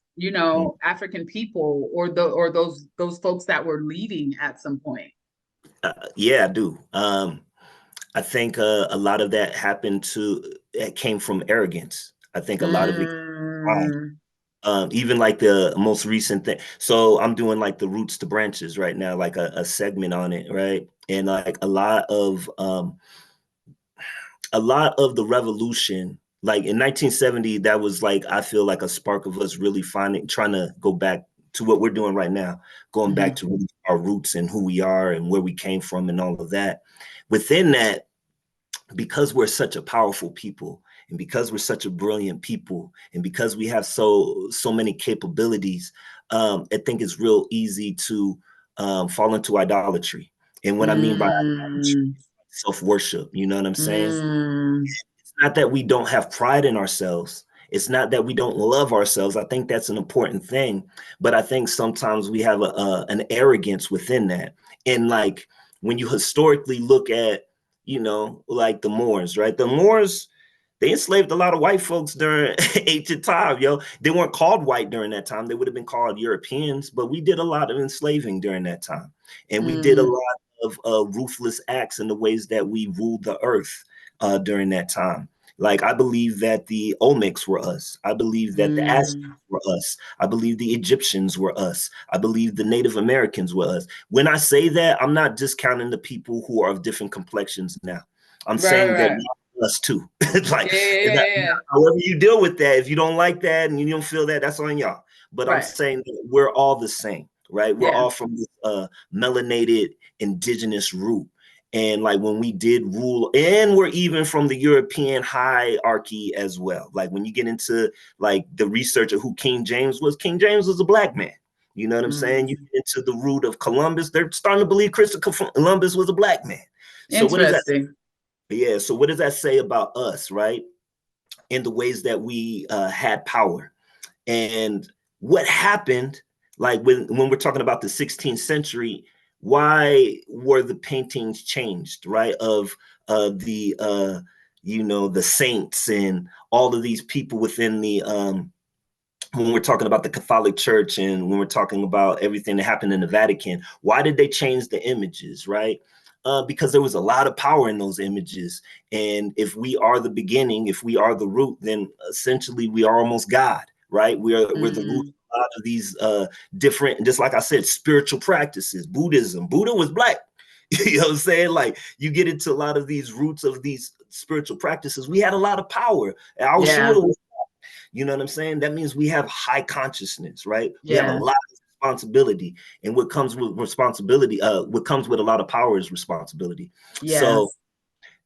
African people or those folks that were leading at some point. Yeah, I do. I think a lot of that it came from arrogance. I think a lot of it, even like the most recent thing. So I'm doing like the roots to branches right now, like a segment on it, right? And like a lot of the revolution, like in 1970, that was like, I feel like a spark of us really trying to go back to what we're doing right now, going back to really our roots and who we are and where we came from and all of that. Within that, because we're such a powerful people and because we're such a brilliant people and because we have so many capabilities, I think it's real easy to fall into idolatry. And what I mean by idolatry, self-worship, you know what I'm saying? It's not that we don't have pride in ourselves. It's not that we don't love ourselves. I think that's an important thing. But I think sometimes we have an arrogance within that. And like when you historically look at, like the Moors, right? The Moors, they enslaved a lot of white folks during ancient time, yo. They weren't called white during that time. They would have been called Europeans, but we did a lot of enslaving during that time. And we did a lot of ruthless acts in the ways that we ruled the earth during that time. Like, I believe that the Olmecs were us. I believe that the Aztecs were us. I believe the Egyptians were us. I believe the Native Americans were us. When I say that, I'm not discounting the people who are of different complexions now. I'm saying that us too. It's like, however you deal with that, if you don't like that and you don't feel that, that's on y'all. But I'm saying that we're all the same, right? We're all from this melanated indigenous root. And like when we did rule, and we're even from the European hierarchy as well. Like when you get into like the research of who King James was a black man. You know what I'm saying? You get into the root of Columbus, they're starting to believe Christopher Columbus was a black man. So what does that say? Yeah, so what does that say about us, right? In the ways that we had power. And what happened, like when we're talking about the 16th century, why were the paintings changed, right? Of the the saints and all of these people within the when we're talking about the Catholic Church and when we're talking about everything that happened in the Vatican, why did they change the images, right? Because there was a lot of power in those images. And if we are the beginning, if we are the root, then essentially we are almost God, right? We're the root of a lot of these different, just like I said, spiritual practices. Buddha was black. You know what I'm saying? Like you get into a lot of these roots of these spiritual practices. We had a lot of power. Our Shua was, you know what I'm saying? That means we have high consciousness, right? We have a lot of responsibility. And what comes with responsibility, what comes with a lot of power is responsibility. So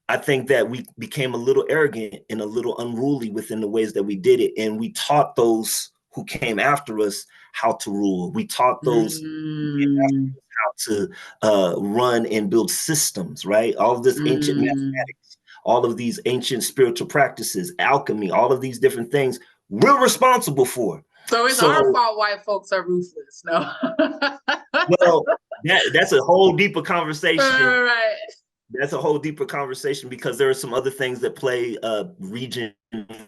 I think that we became a little arrogant and a little unruly within the ways that we did it. And we taught those who came after us how to rule. We taught those who came after us how to run and build systems, right? All of this ancient mathematics, all of these ancient spiritual practices, alchemy, all of these different things we're responsible for. So it's our fault white folks are ruthless. No. Well, that's a whole deeper conversation. Right. That's a whole deeper conversation because there are some other things that play region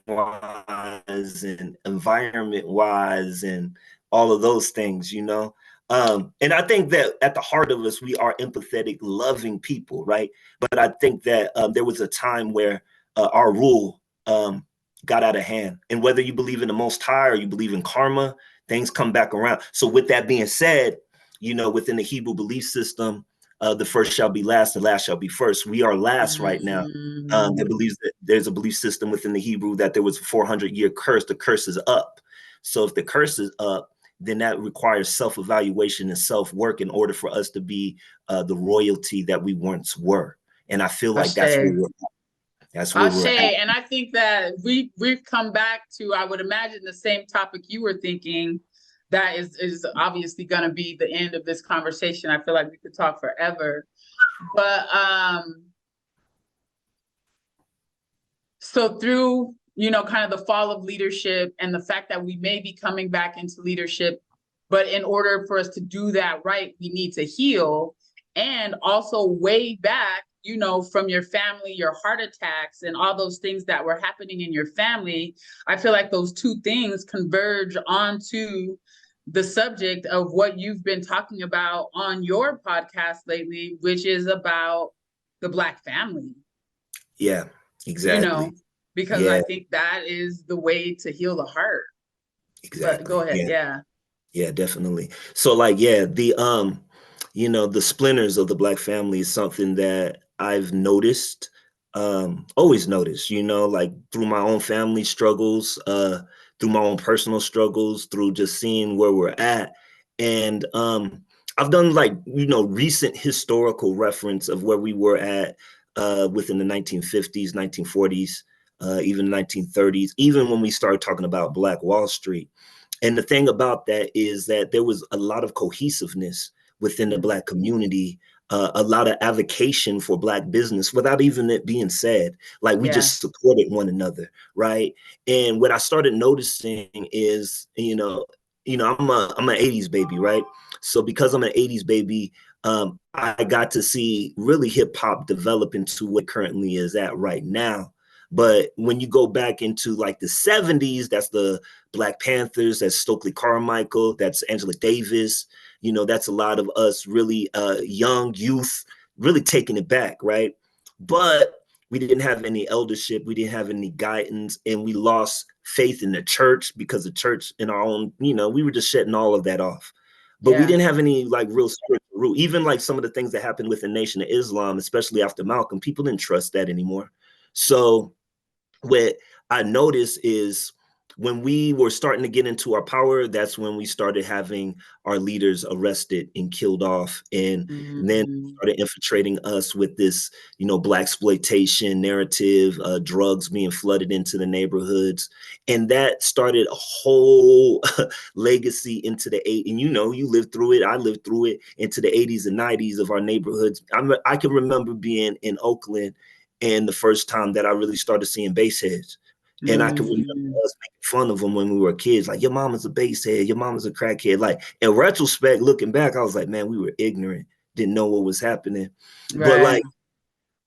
wise and environment wise and all of those things, you know. And I think that at the heart of us, we are empathetic, loving people, right? But I think that there was a time where our rule got out of hand. And whether you believe in the Most High or you believe in karma, things come back around. So with that being said, you know, within the Hebrew belief system, the first shall be last, the last shall be first. We are last right now. That believes that there's a belief system within the Hebrew that there was a 400-year curse. The curse is up. So if the curse is up, then that requires self-evaluation and self-work in order for us to be the royalty that we once were. And I feel like that's where we're at. That's where we're at. And I think that we've come back to, I would imagine, the same topic you were thinking. That is obviously going to be the end of this conversation. I feel like we could talk forever. But so through, you know, kind of the fall of leadership and the fact that we may be coming back into leadership, but in order for us to do that right, we need to heal. And also way back, you know, from your family, your heart attacks and all those things that were happening in your family, I feel like those two things converge onto the subject of what you've been talking about on your podcast lately, which is about the Black family. Yeah, exactly. You know, because I think that is the way to heal the heart. Exactly. But go ahead. Yeah, definitely. So like, the you know, the splinters of the Black family is something that I've noticed, always noticed, you know, like through my own family struggles, through my own personal struggles, through just seeing where we're at. And I've done like, you know, recent historical reference of where we were at within the 1950s, 1940s, even 1930s, even when we started talking about Black Wall Street. And the thing about that is that there was a lot of cohesiveness within the Black community, a lot of avocation for Black business without even it being said. Like we just supported one another, right? And what I started noticing is, you know, I'm an 80s baby, right? So because I'm an 80s baby, I got to see really hip hop develop into what currently is at right now. But when you go back into like the 70s, that's the Black Panthers, that's Stokely Carmichael, that's Angela Davis. You know, that's a lot of us really young youth really taking it back, right? But we didn't have any eldership, we didn't have any guidance, and we lost faith in the church because the church in our own, you know, we were just shutting all of that off. But we didn't have any like real spiritual root. Even like some of the things that happened with the Nation of Islam, especially after Malcolm, people didn't trust that anymore. So what I noticed is when we were starting to get into our power, that's when we started having our leaders arrested and killed off. And then started infiltrating us with this, you know, Black exploitation narrative, drugs being flooded into the neighborhoods. And that started a whole legacy into the and you know, you lived through it, I lived through it, into the 80s and 90s of our neighborhoods. I can remember being in Oakland and the first time that I really started seeing baseheads. And I can remember us making fun of them when we were kids, like, your mama's a basehead, your mama's a crackhead. Like, in retrospect, looking back, I was like, man, we were ignorant, didn't know what was happening. But like,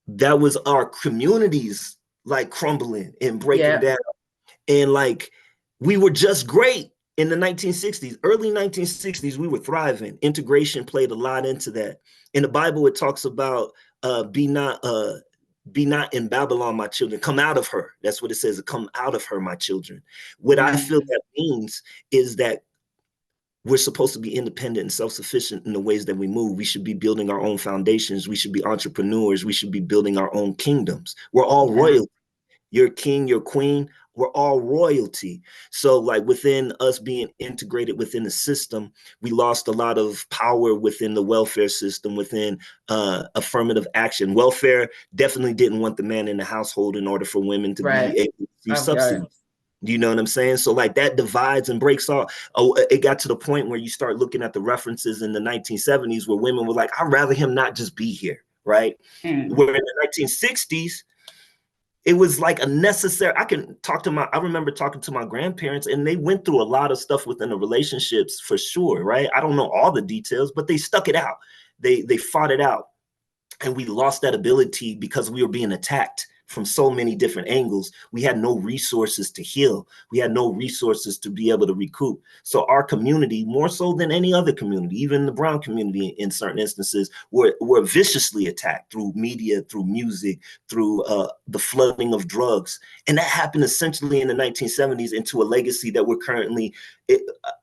that was our communities like crumbling and breaking down. And like, we were just great. in the 1960s, early 1960s, we were thriving. Integration played a lot into that. In the Bible, it talks about be not in Babylon, my children. Come out of her. That's what it says. Come out of her, my children. What I feel that means is that we're supposed to be independent and self-sufficient in the ways that we move. We should be building our own foundations. We should be entrepreneurs. We should be building our own kingdoms. We're all royal. You're king, you're queen, we're all royalty. So like within us being integrated within the system, we lost a lot of power within the welfare system, within affirmative action. Welfare definitely didn't want the man in the household in order for women to be able to receive subsidies. You know what I'm saying? So like that divides and breaks off. Oh, it got to the point where you start looking at the references in the 1970s where women were like, I'd rather him not just be here, right? Where in the 1960s, it was like a necessary. I remember talking to my grandparents, and they went through a lot of stuff within the relationships for sure, right? I don't know all the details, but they stuck it out. They fought it out, and we lost that ability because we were being attacked from so many different angles. We had no resources to heal. We had no resources to be able to recoup. So our community, more so than any other community, even the brown community in certain instances, were viciously attacked through media, through music, through the flooding of drugs. And that happened essentially in the 1970s into a legacy that we're currently,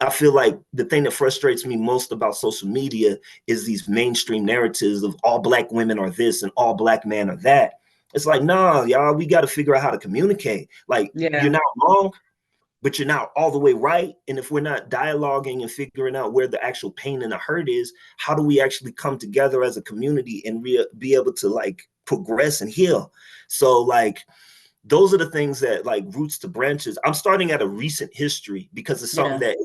I feel like the thing that frustrates me most about social media is these mainstream narratives of all Black women are this and all Black men are that. It's like, nah, y'all, we got to figure out how to communicate. Like, you're not wrong, but you're not all the way right. And if we're not dialoguing and figuring out where the actual pain and the hurt is, how do we actually come together as a community and be able to like progress and heal? So like, those are the things that like roots to branches. I'm starting at a recent history because it's something that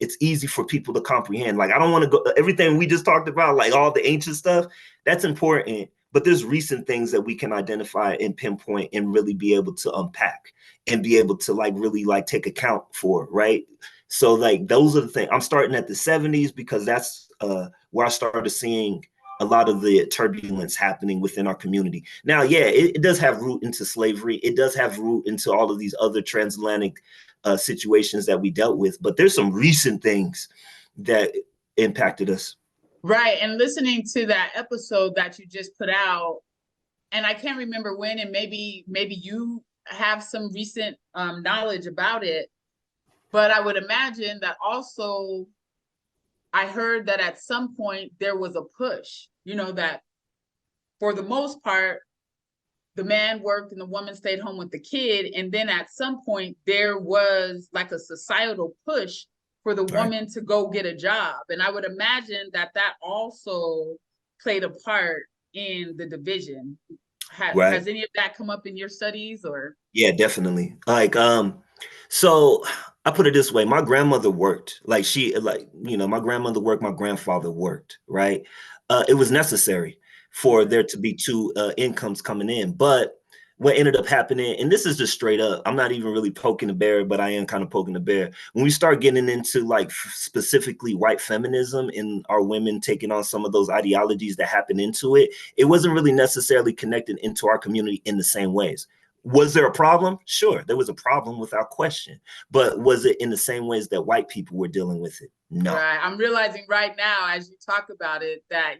it's easy for people to comprehend. Like, I don't want to go everything we just talked about, like all the ancient stuff, that's important. But there's recent things that we can identify and pinpoint and really be able to unpack and be able to like really like take account for, right? So like those are the things. I'm starting at the 70s because that's where I started seeing a lot of the turbulence happening within our community. Now, yeah, it does have root into slavery. It does have root into all of these other transatlantic situations that we dealt with. But there's some recent things that impacted us. Right. And listening to that episode that you just put out, and I can't remember when, and maybe you have some recent knowledge about it, but I would imagine that also I heard that at some point there was a push, that for the most part, the man worked and the woman stayed home with the kid. And then at some point there was like a societal push for the woman to go get a job. And I would imagine that also played a part in the division. Has any of that come up in your studies or? Yeah, definitely. Like, so I put it this way, my grandmother worked, like my grandmother worked, my grandfather worked, right? It was necessary for there to be two incomes coming in. But what ended up happening, and this is just straight up, I'm not even really poking the bear, but I am kind of poking the bear. When we start getting into like specifically white feminism and our women taking on some of those ideologies that happen into it, it wasn't really necessarily connected into our community in the same ways. Was there a problem? Sure, there was a problem without question. But was it in the same ways that white people were dealing with it? No. Right. I'm realizing right now, as you talk about it, that,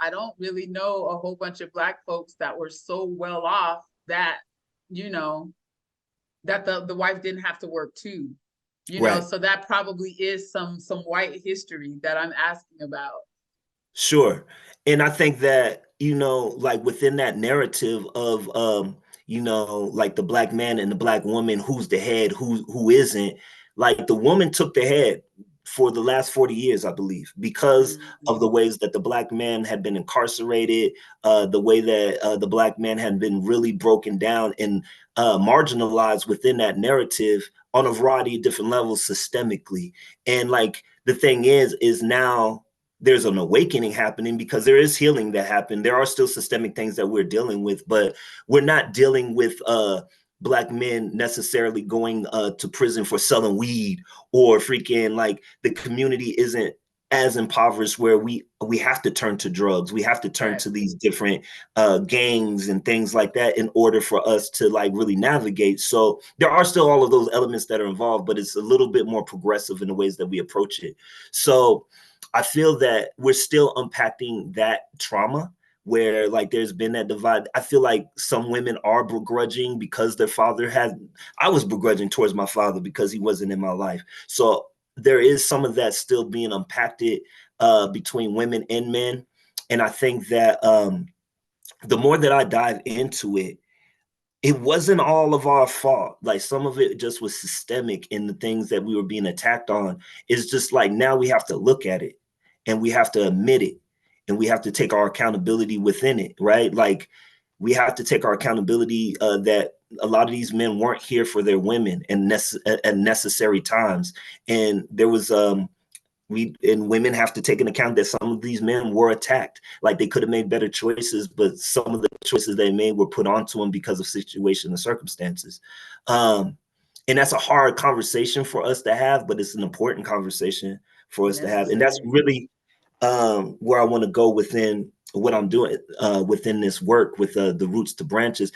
I don't really know a whole bunch of Black folks that were so well off that, that the wife didn't have to work too, so that probably is some white history that I'm asking about. Sure. And I think that, like within that narrative of, like the Black man and the Black woman, who's the head, who isn't, like the woman took the head for the last 40 years, I believe, because of the ways that the Black man had been incarcerated, the way that the Black man had been really broken down and marginalized within that narrative on a variety of different levels systemically. And like the thing is now there's an awakening happening because there is healing that happened. There are still systemic things that we're dealing with, but we're not dealing with Black men necessarily going to prison for selling weed, or freaking like the community isn't as impoverished, where we have to turn to drugs, we have to turn Right. to these different gangs and things like that in order for us to like really navigate. So there are still all of those elements that are involved, but it's a little bit more progressive in the ways that we approach it. So I feel that we're still unpacking that trauma, where like there's been that divide. I feel like some women are begrudging because their father had, I was begrudging towards my father because he wasn't in my life. So there is some of that still being unpacked between women and men. And I think that the more that I dive into it, it wasn't all of our fault. Like some of it just was systemic in the things that we were being attacked on. It's just like now we have to look at it and we have to admit it and we have to take our accountability within it, right? Like we have to take our accountability that a lot of these men weren't here for their women and at necessary times. And there was women have to take into account that some of these men were attacked. Like they could have made better choices, but some of the choices they made were put onto them because of situation and circumstances. And that's a hard conversation for us to have, but it's an important conversation for us to have. And that's really where I want to go within what I'm doing within this work with the roots to branches.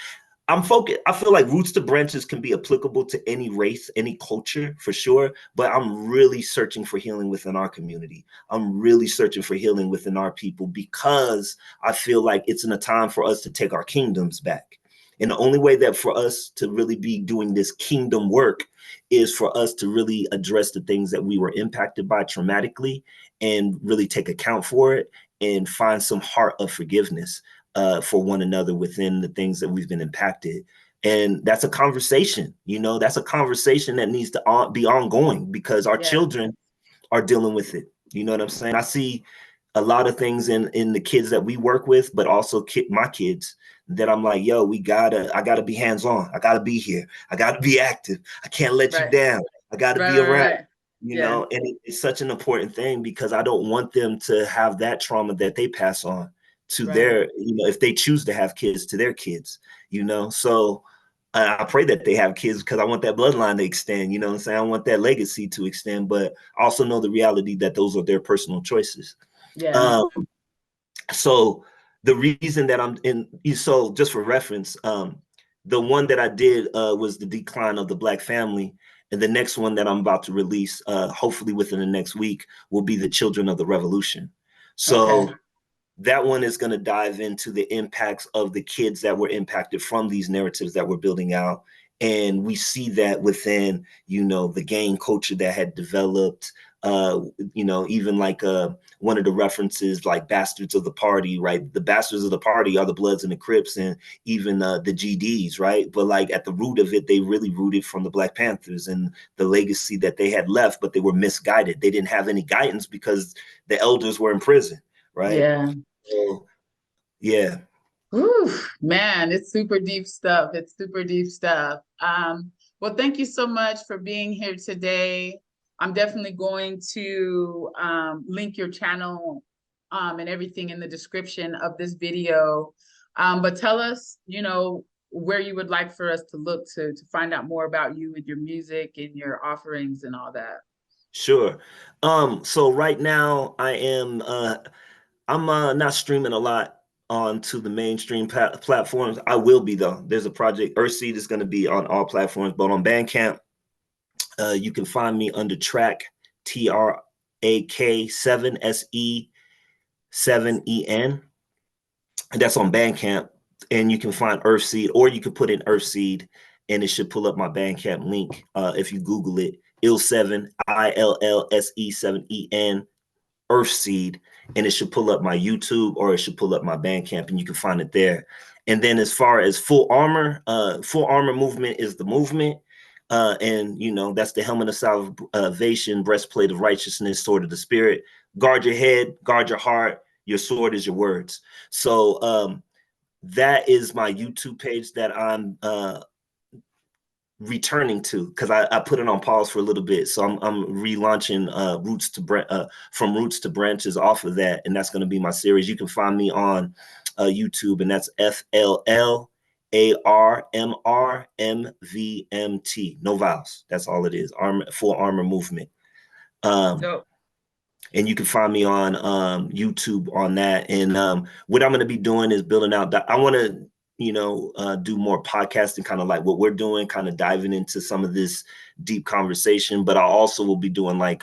I'm focused. I feel like roots to branches can be applicable to any race, any culture for sure. But I'm really searching for healing within our community. I'm really searching for healing within our people because I feel like it's in a time for us to take our kingdoms back. And the only way that for us to really be doing this kingdom work is for us to really address the things that we were impacted by traumatically and really take account for it and find some heart of forgiveness for one another within the things that we've been impacted. And that's a conversation, that's a conversation that needs to be ongoing because our children are dealing with it. You know what I'm saying? I see a lot of things in the kids that we work with, but also my kids that I'm like, yo, I gotta be hands-on. I gotta be here. I gotta be active. I can't let you down. I gotta be around. And it's such an important thing because I don't want them to have that trauma that they pass on to their, if they choose to have kids, to their kids, So I pray that they have kids because I want that bloodline to extend, what I'm saying? I want that legacy to extend, but I also know the reality that those are their personal choices. So the reason that I'm in, so just for reference, the one that I did was the decline of the Black family. And the next one that I'm about to release, hopefully within the next week, will be the Children of the Revolution. So that one is going to dive into the impacts of the kids that were impacted from these narratives that we're building out. And we see that within, the gang culture that had developed, even like one of the references like bastards of the party, right? The bastards of the party are the Bloods and the Crips and even the GDs, right? But like at the root of it, they really rooted from the Black Panthers and the legacy that they had left, but they were misguided. They didn't have any guidance because the elders were in prison, right? So, yeah. Ooh, man, it's super deep stuff. It's super deep stuff. Well, thank you so much for being here today. I'm definitely going to link your channel and everything in the description of this video. But tell us, where you would like for us to look to find out more about you and your music and your offerings and all that. Sure. So right now I'm not streaming a lot onto the mainstream platforms. I will be though. There's a project, Earthseed is going to be on all platforms, but on Bandcamp, you can find me under track TRAK7 SE7EN. And that's on Bandcamp. And you can find Earthseed, or you can put in Earthseed and it should pull up my Bandcamp link. If you Google it, Ill Se7en, ILLSE7EN, Earthseed, and it should pull up my YouTube or it should pull up my Bandcamp and you can find it there. And then as far as Full Armor movement is the movement. And that's the helmet of salvation, breastplate of righteousness, sword of the spirit. Guard your head, guard your heart. Your sword is your words. So that is my YouTube page that I'm returning to because I put it on pause for a little bit. So I'm relaunching from roots to branches off of that, and that's going to be my series. You can find me on YouTube, and that's FLLARMRMVMT. No vowels. That's all it is. Full Armor movement. And you can find me on YouTube on that. And what I'm going to be doing is building out that. I want to, do more podcasting, kind of like what we're doing, kind of diving into some of this deep conversation. But I also will be doing like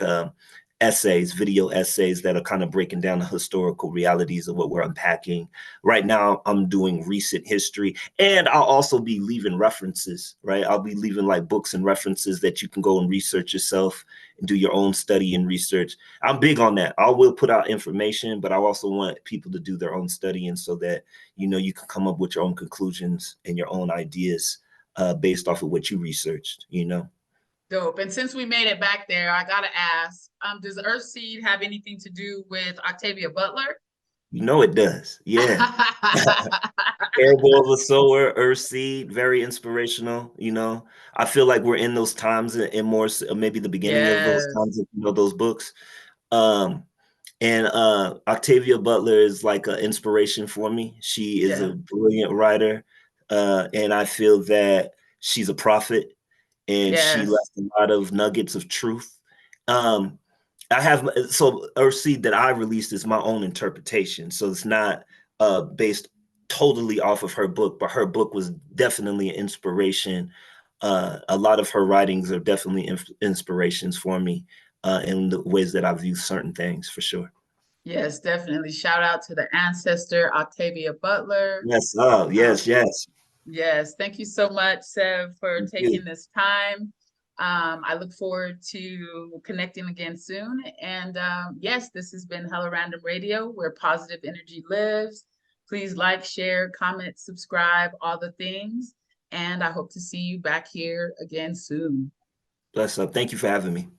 essays, video essays that are kind of breaking down the historical realities of what we're unpacking. Right now, I'm doing recent history, and I'll also be leaving references, right? I'll be leaving like books and references that you can go and research yourself and do your own study and research. I'm big on that. I will put out information, but I also want people to do their own studying so that, you can come up with your own conclusions and your own ideas based off of what you researched, Dope. And since we made it back there, I gotta ask, does Earthseed have anything to do with Octavia Butler? It does. Yeah. Parable of a Sower, Earthseed, very inspirational. I feel like we're in those times and more maybe the beginning of those Yes. times of those books. Um, and Octavia Butler is like an inspiration for me. She is Yeah. a brilliant writer, and I feel that she's a prophet, and she Yes. left a lot of nuggets of truth. Um, I have so Earthseed that I released is my own interpretation, so it's not based totally off of her book, but her book was definitely an inspiration. A lot of her writings are definitely inspirations for me in the ways that I view certain things, for sure. Yes, definitely. Shout out to the ancestor, Octavia Butler. Yes. Oh, Um, yes, yes. yes, thank you so much, Sev, for Thank taking you. this time. I look forward to connecting again soon. And yes, this has been Hella Random Radio, where positive energy lives. Please like, share, comment, subscribe, all the things. And I hope to see you back here again soon. Bless up. Thank you for having me.